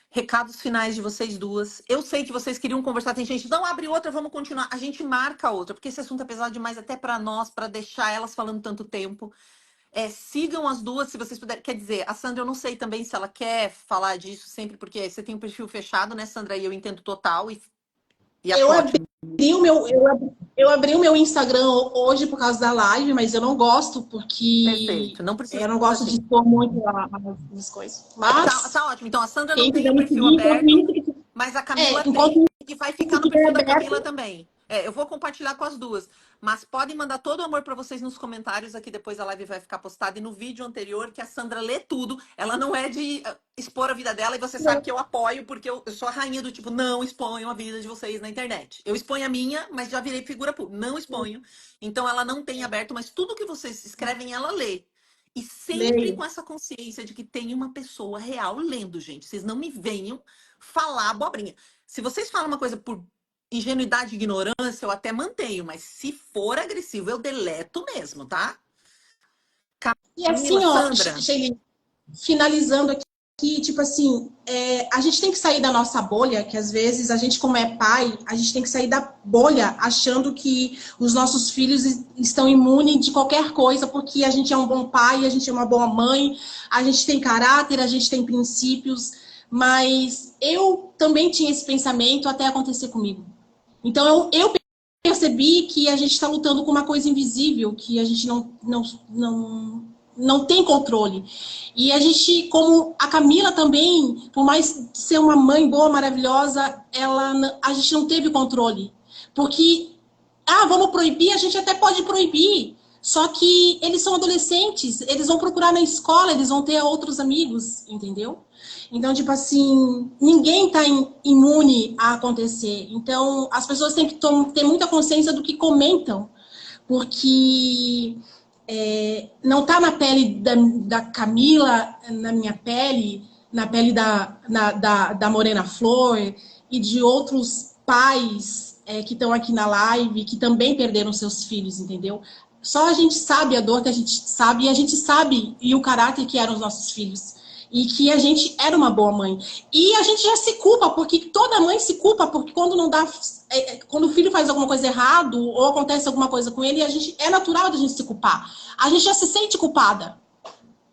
Recados finais de vocês duas. Eu sei que vocês queriam conversar. Tem gente, não abre outra, vamos continuar. A gente marca outra, porque esse assunto é pesado demais até para nós, para deixar elas falando tanto tempo. Sigam as duas, se vocês puderem. Quer dizer, a Sandra, eu não sei também se ela quer falar disso sempre, porque você tem um perfil fechado, né, Sandra? E eu entendo total. E acho Eu ótimo. eu abri o meu Instagram hoje por causa da live, mas eu não gosto, porque Perfeito. Não precisa eu não ser gosto de assim. expor muito as coisas. Mas Tá ótimo. Então, a Sandra não quem tem quiser o me perfil seguir, aberto, mas a Camila tem. enquanto E vai isso ficar no estiver perfil da Camila aberto, também. Eu vou compartilhar com as duas. Mas podem mandar todo o amor para vocês nos comentários aqui. Depois a live vai ficar postada. E no vídeo anterior, que a Sandra lê tudo. Ela não é de expor a vida dela. E você sabe que eu apoio, porque eu sou a rainha do tipo, não exponham a vida de vocês na internet. Eu exponho a minha, mas já virei figura pública. Não exponho. Então ela não tem aberto, mas tudo que vocês escrevem, ela lê. E sempre leio. com essa consciência de que tem uma pessoa real lendo, gente. Vocês não me venham falar abobrinha. Se vocês falam uma coisa por ingenuidade e ignorância, eu até mantenho, mas se for agressivo, eu deleto mesmo, tá? E Camila, assim, ó, Sandra, Sheili, finalizando aqui, tipo assim, a gente tem que sair da nossa bolha, que às vezes a gente, como é pai, a gente tem que sair da bolha achando que os nossos filhos estão imunes de qualquer coisa, porque a gente é um bom pai, a gente é uma boa mãe, a gente tem caráter, a gente tem princípios, mas eu também tinha esse pensamento até acontecer comigo. Então eu percebi que a gente está lutando com uma coisa invisível, que a gente não tem controle. E a gente, como a Camila também, por mais ser uma mãe boa, maravilhosa, a gente não teve controle. Porque, vamos proibir, a gente até pode proibir. Só que eles são adolescentes, eles vão procurar na escola, eles vão ter outros amigos, entendeu? Então, tipo assim, ninguém está imune a acontecer. Então, as pessoas têm que ter muita consciência do que comentam, porque não está na pele da Camila, na minha pele, na pele da Morena Flor e de outros pais que estão aqui na live, que também perderam seus filhos, entendeu? Só a gente sabe a dor que a gente sabe, e a gente sabe e o caráter que eram os nossos filhos. E que a gente era uma boa mãe. E a gente já se culpa, porque toda mãe se culpa, porque quando não dá. Quando o filho faz alguma coisa errado, ou acontece alguma coisa com ele, é natural da gente se culpar. A gente já se sente culpada,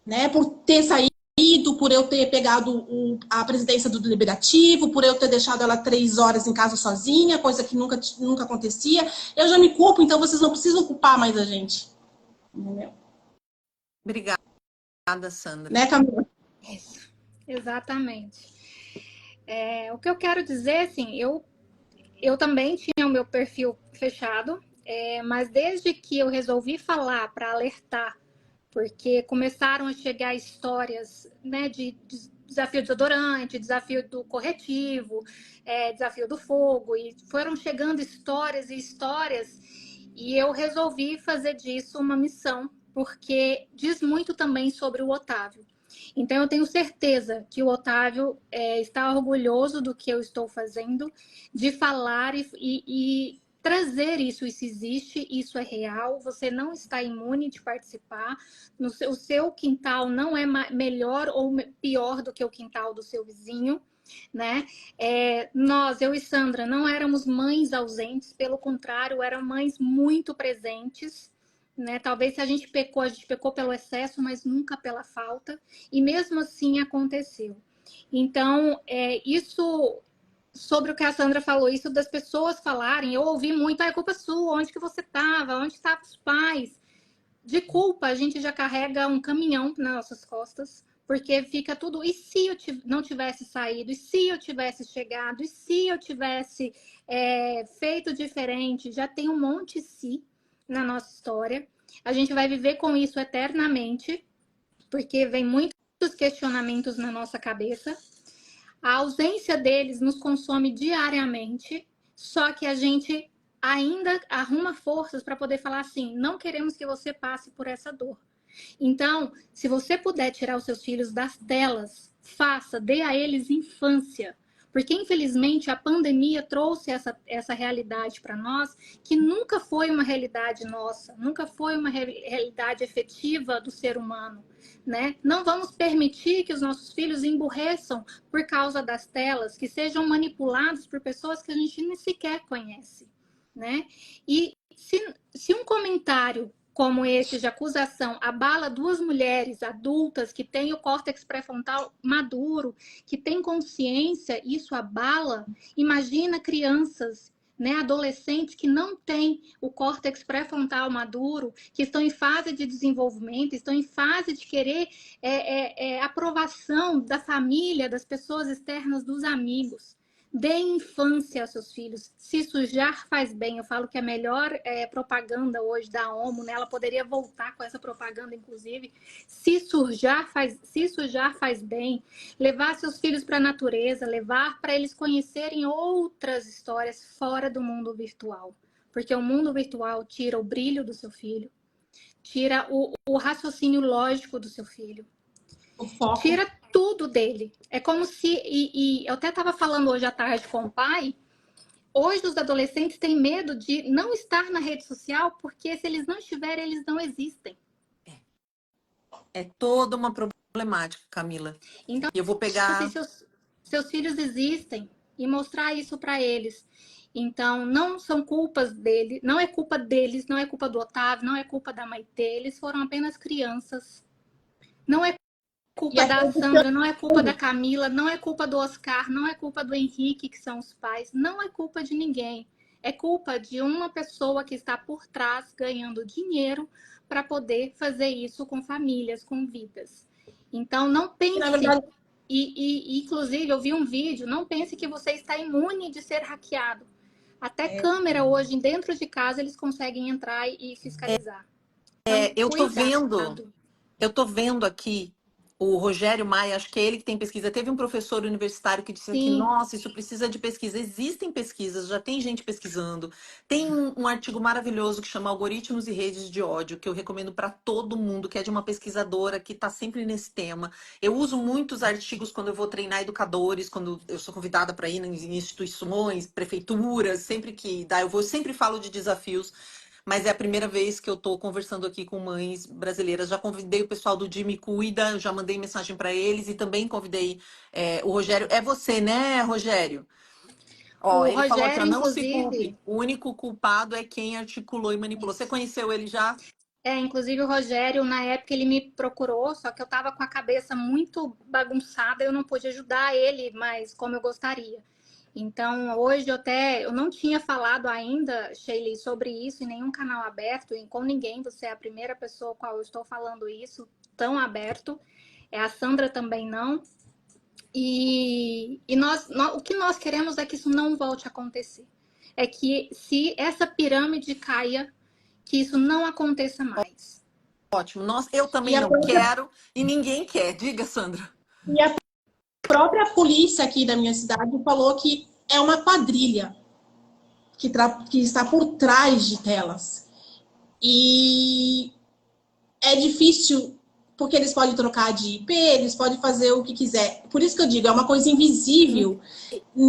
né? Por ter saído, por eu ter pegado a presidência do deliberativo, por eu ter deixado ela 3 horas em casa sozinha, coisa que nunca acontecia. Eu já me culpo, então vocês não precisam culpar mais a gente. Entendeu? obrigada, Sandra. Né, Camila? Isso, exatamente. O que eu quero dizer, assim, eu também tinha o meu perfil fechado, mas desde que eu resolvi falar para alertar, porque começaram a chegar histórias, né, de desafio de desodorante, desafio do corretivo, desafio do fogo, e foram chegando histórias e histórias, e eu resolvi fazer disso uma missão, porque diz muito também sobre o Otávio. Então, eu tenho certeza que o Otávio está orgulhoso do que eu estou fazendo, de falar e trazer isso. Isso existe, isso é real, você não está imune de participar. O seu quintal não é melhor ou pior do que o quintal do seu vizinho, né? Nós, eu e Sandra, não éramos mães ausentes, pelo contrário, eram mães muito presentes, né? Talvez se a gente pecou pelo excesso, mas nunca pela falta, e mesmo assim aconteceu. Então, isso sobre o que a Sandra falou, isso das pessoas falarem, eu ouvi muito, é culpa sua, onde que você estava, onde estavam os pais? De culpa, a gente já carrega um caminhão nas nossas costas, porque fica tudo, e se eu não tivesse saído, e se eu tivesse chegado, e se eu tivesse feito diferente, já tem um monte se na nossa história. A gente vai viver com isso eternamente, porque vem muitos questionamentos na nossa cabeça. A ausência deles nos consome diariamente, só que a gente ainda arruma forças para poder falar assim, não queremos que você passe por essa dor. Então, se você puder tirar os seus filhos das telas, faça, dê a eles infância, Porque, infelizmente, a pandemia trouxe essa realidade para nós, que nunca foi uma realidade nossa, nunca foi uma realidade efetiva do ser humano, né? Não vamos permitir que os nossos filhos emburreçam por causa das telas, que sejam manipulados por pessoas que a gente nem sequer conhece, né? E se um comentário como esse de acusação abala duas mulheres adultas que têm o córtex pré-frontal maduro, que têm consciência, isso abala. Imagina crianças, né, adolescentes que não têm o córtex pré-frontal maduro, que estão em fase de desenvolvimento, estão em fase de querer aprovação da família, das pessoas externas, dos amigos. Dê infância aos seus filhos. Se sujar faz bem. Eu falo que a melhor propaganda hoje da OMO, né? Ela poderia voltar com essa propaganda, inclusive. Se sujar faz bem. Levar seus filhos para a natureza, levar para eles conhecerem outras histórias fora do mundo virtual. Porque o mundo virtual tira o brilho do seu filho, tira o raciocínio lógico do seu filho. O foco. Tira tudo dele. É como se... E eu até estava falando hoje à tarde com o pai. Hoje os adolescentes têm medo de não estar na rede social, porque se eles não estiverem, eles não existem. É toda uma problemática, Camila. Então, eu vou pegar... assim, seus filhos existem e mostrar isso para eles. Então, não são culpas dele, não é culpa deles, não é culpa do Otávio, não é culpa da Maitê. Eles foram apenas crianças. Não é culpa da Sandra, não é culpa da Camila, não é culpa do Oscar, não é culpa do Henrique, que são os pais, não é culpa de ninguém. É culpa de uma pessoa que está por trás ganhando dinheiro para poder fazer isso com famílias, com vidas. Então, não pense... Na verdade... inclusive, eu vi um vídeo, não pense que você está imune de ser hackeado. Até câmera hoje, dentro de casa, eles conseguem entrar e fiscalizar. Então, eu tô vendo aqui o Rogério Maia, acho que é ele que tem pesquisa. Teve um professor universitário que disse aqui, nossa, isso precisa de pesquisa. Existem pesquisas, já tem gente pesquisando. Tem um artigo maravilhoso que chama Algoritmos e Redes de Ódio, que eu recomendo para todo mundo, que é de uma pesquisadora que está sempre nesse tema. Eu uso muitos artigos quando eu vou treinar educadores, quando eu sou convidada para ir em instituições, prefeituras, sempre que dá, eu sempre falo de desafios. Mas é a primeira vez que eu estou conversando aqui com mães brasileiras. Já convidei o pessoal do Dia Me Cuida, já mandei mensagem para eles e também convidei o Rogério. É você, né, Rogério? Ó, ele falou aqui, não se culpe. O único culpado é quem articulou e manipulou. Você conheceu ele já? Inclusive o Rogério, na época, ele me procurou, só que eu estava com a cabeça muito bagunçada, eu não pude ajudar ele, mas como eu gostaria. Então, hoje eu não tinha falado ainda, Sheila, sobre isso em nenhum canal aberto, e com ninguém. Você é a primeira pessoa com a qual eu estou falando isso tão aberto. A Sandra também não. E o que nós queremos é que isso não volte a acontecer. É que se essa pirâmide caia, que isso não aconteça mais. Ótimo. Nossa, eu também não quero e ninguém quer. Diga, Sandra. E a própria polícia aqui da minha cidade falou que é uma quadrilha que está por trás de telas. E é difícil, porque eles podem trocar de IP, eles podem fazer o que quiser. Por isso que eu digo, é uma coisa invisível.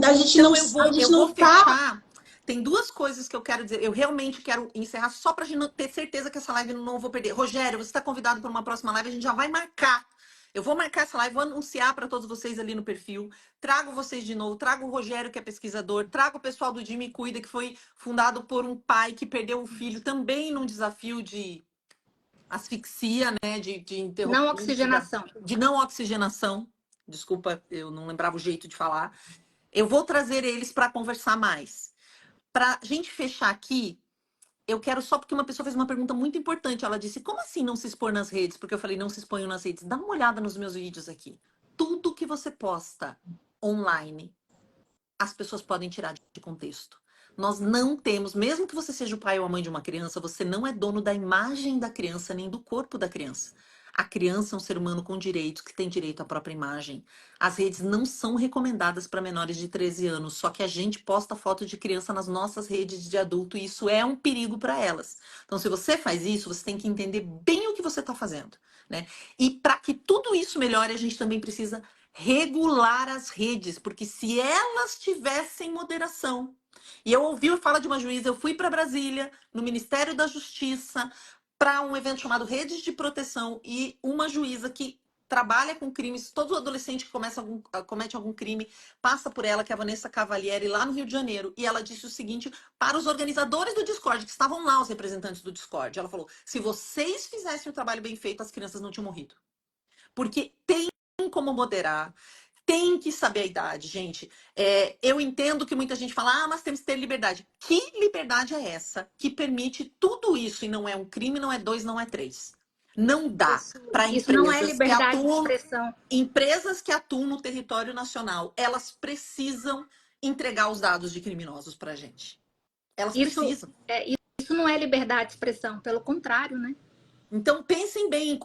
A gente então, eu vou fechar. Tem duas coisas que eu quero dizer. Eu realmente quero encerrar só para a gente ter certeza que essa live não vou perder. Rogério, você está convidado para uma próxima live, a gente já vai marcar. Eu vou marcar essa live, vou anunciar para todos vocês ali no perfil. Trago vocês de novo, trago o Rogério, que é pesquisador, trago o pessoal do Dia Me Cuida, que foi fundado por um pai que perdeu um filho também num desafio de asfixia, né? Não oxigenação. De não oxigenação. Desculpa, eu não lembrava o jeito de falar. Eu vou trazer eles para conversar mais. Para a gente fechar aqui, eu quero só porque uma pessoa fez uma pergunta muito importante. Ela disse, como assim não se expor nas redes? Porque eu falei, não se exponham nas redes. Dá uma olhada nos meus vídeos aqui. Tudo que você posta online, as pessoas podem tirar de contexto. Nós não temos, mesmo que você seja o pai ou a mãe de uma criança, você não é dono da imagem da criança, nem do corpo da criança. A criança é um ser humano com direitos, que tem direito à própria imagem. As redes não são recomendadas para menores de 13 anos, só que a gente posta foto de criança nas nossas redes de adulto e isso é um perigo para elas. Então, se você faz isso, você tem que entender bem o que você está fazendo, né? E para que tudo isso melhore, a gente também precisa regular as redes, porque se elas tivessem moderação. E eu ouvi falar de uma juíza, eu fui para Brasília, no Ministério da Justiça, para um evento chamado Redes de Proteção, e uma juíza que trabalha com crimes, todo adolescente que comete algum crime passa por ela, que é a Vanessa Cavalieri, lá no Rio de Janeiro. E ela disse o seguinte para os organizadores do Discord, que estavam lá, os representantes do Discord. Ela falou, se vocês fizessem o trabalho bem feito, as crianças não tinham morrido. Porque tem como moderar, tem que saber a idade, gente. Eu entendo que muita gente fala, mas temos que ter liberdade. Que liberdade é essa que permite tudo isso e não é um crime, não é 2, não é 3? Não dá para Isso não é empresas que liberdade de atuam, expressão. empresas que atuam no território nacional, elas precisam entregar os dados de criminosos para a gente. Elas Isso, precisam. isso não é liberdade de expressão, pelo contrário, né? Então pensem bem,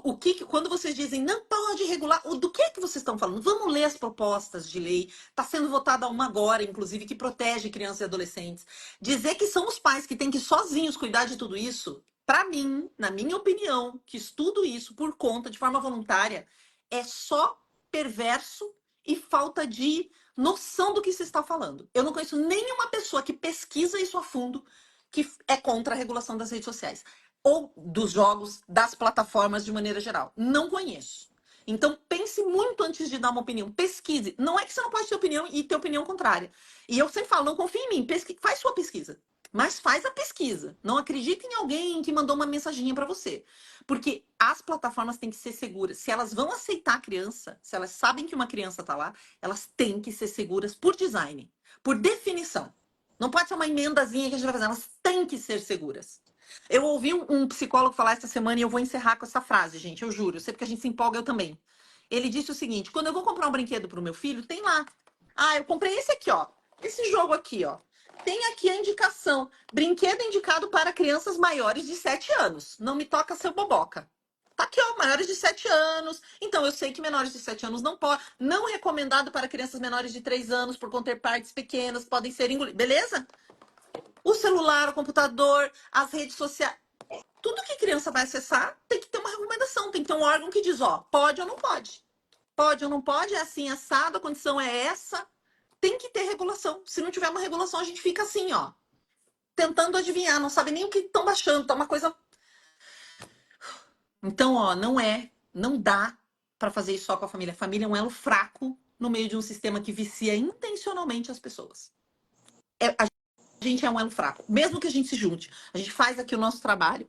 quando vocês dizem não pode regular, do que vocês estão falando? Vamos ler as propostas de lei. Está sendo votada uma agora, inclusive, que protege crianças e adolescentes. Dizer que são os pais que têm que sozinhos cuidar de tudo isso, para mim, na minha opinião, que estudo isso por conta, de forma voluntária, é só perverso e falta de noção do que se está falando. Eu não conheço nenhuma pessoa que pesquisa isso a fundo que é contra a regulação das redes sociais ou dos jogos, das plataformas de maneira geral. Não conheço. Então, pense muito antes de dar uma opinião. Pesquise. Não é que você não pode ter opinião e ter opinião contrária. E eu sempre falo, não confie em mim. Faz sua pesquisa. Mas faz a pesquisa. Não acredite em alguém que mandou uma mensaginha para você. Porque as plataformas têm que ser seguras. Se elas vão aceitar a criança, se elas sabem que uma criança está lá, elas têm que ser seguras por design, por definição. Não pode ser uma emendazinha que a gente vai fazer. Elas têm que ser seguras. Eu ouvi um psicólogo falar essa semana e eu vou encerrar com essa frase, gente, eu juro. Eu sei porque a gente se empolga, eu também. Ele disse o seguinte, quando eu vou comprar um brinquedo pro meu filho, tem lá. Ah, eu comprei esse aqui, ó. Esse jogo aqui, ó. Tem aqui a indicação. Brinquedo indicado para crianças maiores de 7 anos. Não me toca seu boboca. Tá aqui, ó, maiores de 7 anos. Então, eu sei que menores de 7 anos não pode. Não recomendado para crianças menores de 3 anos, por conter partes pequenas, podem ser engolidas. Beleza? O celular, o computador, as redes sociais. Tudo que criança vai acessar tem que ter uma recomendação, tem que ter um órgão que diz, ó, pode ou não pode. Pode ou não pode, é assim, assado, a condição é essa. Tem que ter regulação. Se não tiver uma regulação, a gente fica assim, ó, tentando adivinhar, não sabe nem o que estão baixando, tá uma coisa. Então, ó, não dá para fazer isso só com a família. A família é um elo fraco no meio de um sistema que vicia intencionalmente as pessoas. A gente é um elo fraco. Mesmo que a gente se junte, a gente faz aqui o nosso trabalho,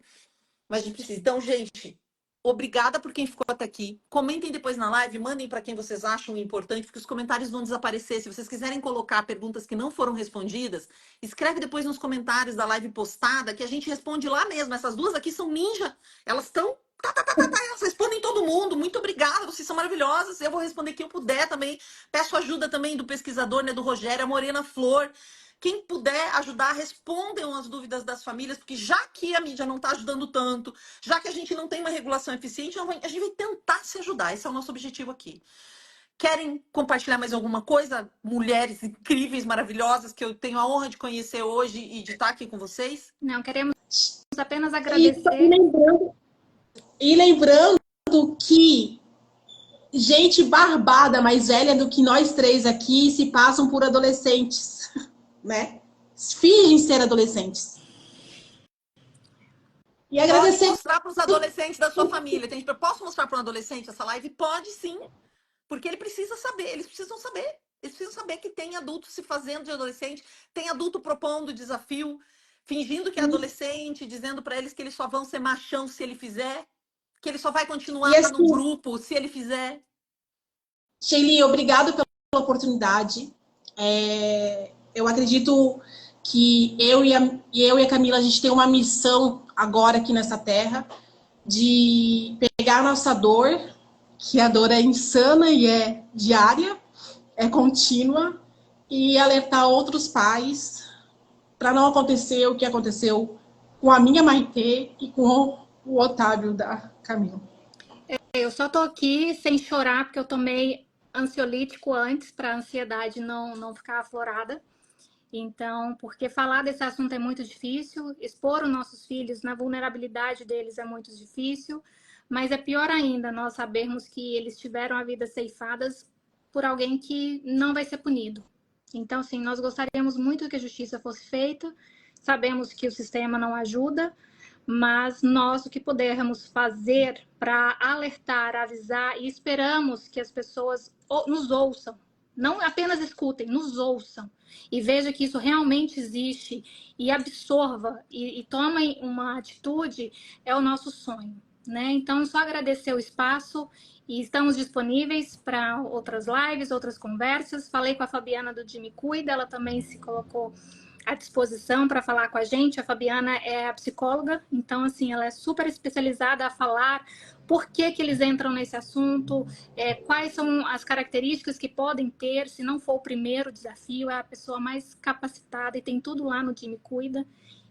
mas a gente precisa. Então, gente, obrigada por quem ficou até aqui. Comentem depois na live, mandem para quem vocês acham importante, porque os comentários vão desaparecer. Se vocês quiserem colocar perguntas que não foram respondidas, escreve depois nos comentários da live postada, que a gente responde lá mesmo. Essas duas aqui são ninja. Elas estão... Elas respondem todo mundo. Muito obrigada, vocês são maravilhosas. Eu vou responder quem eu puder também. Peço ajuda também do pesquisador, né, do Rogério, a Morena Flor. Quem puder ajudar, respondam as dúvidas das famílias, porque já que a mídia não está ajudando tanto, já que a gente não tem uma regulação eficiente, a gente vai tentar se ajudar. Esse é o nosso objetivo aqui. Querem compartilhar mais alguma coisa? Mulheres incríveis, maravilhosas, que eu tenho a honra de conhecer hoje e de estar aqui com vocês? Não, queremos apenas E agradecer. lembrando que gente barbada, mais velha do que nós três aqui, se passam por adolescentes, né? Fingem ser adolescentes. E Pode agradecer. mostrar para os adolescentes da sua família. Posso mostrar para um adolescente essa live? Pode sim, porque ele precisa saber, eles precisam saber. Eles precisam saber que tem adulto se fazendo de adolescente, tem adulto propondo desafio, fingindo que é adolescente, dizendo para eles que eles só vão ser machão se ele fizer, que ele só vai continuar assim, no grupo se ele fizer. Sheili, obrigado pela oportunidade. Eu acredito que eu e a Camila, a gente tem uma missão agora aqui nessa terra de pegar a nossa dor, que a dor é insana e é diária, é contínua, e alertar outros pais para não acontecer o que aconteceu com a minha Maitê e com o Otávio da Camila. Eu só tô aqui sem chorar, porque eu tomei ansiolítico antes, para a ansiedade não ficar aflorada. Então, porque falar desse assunto é muito difícil, expor os nossos filhos na vulnerabilidade deles é muito difícil, mas é pior ainda nós sabermos que eles tiveram a vida ceifadas por alguém que não vai ser punido. Então, assim, nós gostaríamos muito que a justiça fosse feita, sabemos que o sistema não ajuda, mas nós o que pudermos fazer para alertar, avisar, e esperamos que as pessoas nos ouçam, não apenas escutem, nos ouçam e vejam que isso realmente existe e absorva e tomem uma atitude, é o nosso sonho, né? Então, só agradecer o espaço e estamos disponíveis para outras lives, outras conversas. Falei com a Fabiana do Jimmy Cuida, ela também se colocou à disposição para falar com a gente. A Fabiana é a psicóloga, então, assim, ela é super especializada a falar por que que eles entram nesse assunto, quais são as características que podem ter, se não for o primeiro desafio, é a pessoa mais capacitada e tem tudo lá no Jimmy Cuida.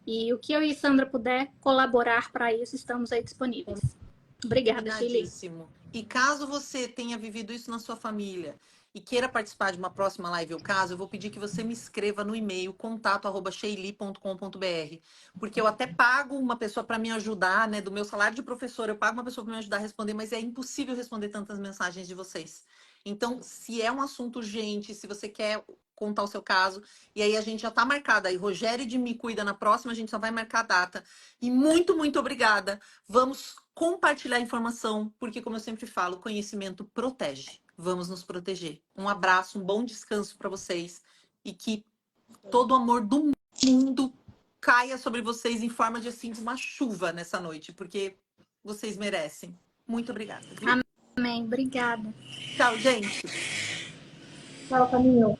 E o que eu e Sandra puder colaborar para isso, estamos aí disponíveis. Obrigada, Sheila. Combinadíssimo. E caso você tenha vivido isso na sua família e queira participar de uma próxima live ou caso, eu vou pedir que você me escreva no e-mail contato@sheili.com.br, porque eu até pago uma pessoa para me ajudar, né, do meu salário de professor, eu pago uma pessoa para me ajudar a responder, mas é impossível responder tantas mensagens de vocês. Então, se é um assunto urgente, se você quer contar o seu caso, e aí a gente já tá marcada aí, Rogério de Me Cuida na próxima, a gente só vai marcar a data. E muito, muito obrigada. Vamos compartilhar a informação, porque, como eu sempre falo, conhecimento protege. Vamos nos proteger. Um abraço, um bom descanso para vocês e que todo o amor do mundo caia sobre vocês em forma de assim de uma chuva nessa noite, porque vocês merecem. Muito obrigada. Viu? Amém. Obrigada. Tchau, gente. Tchau, Camila.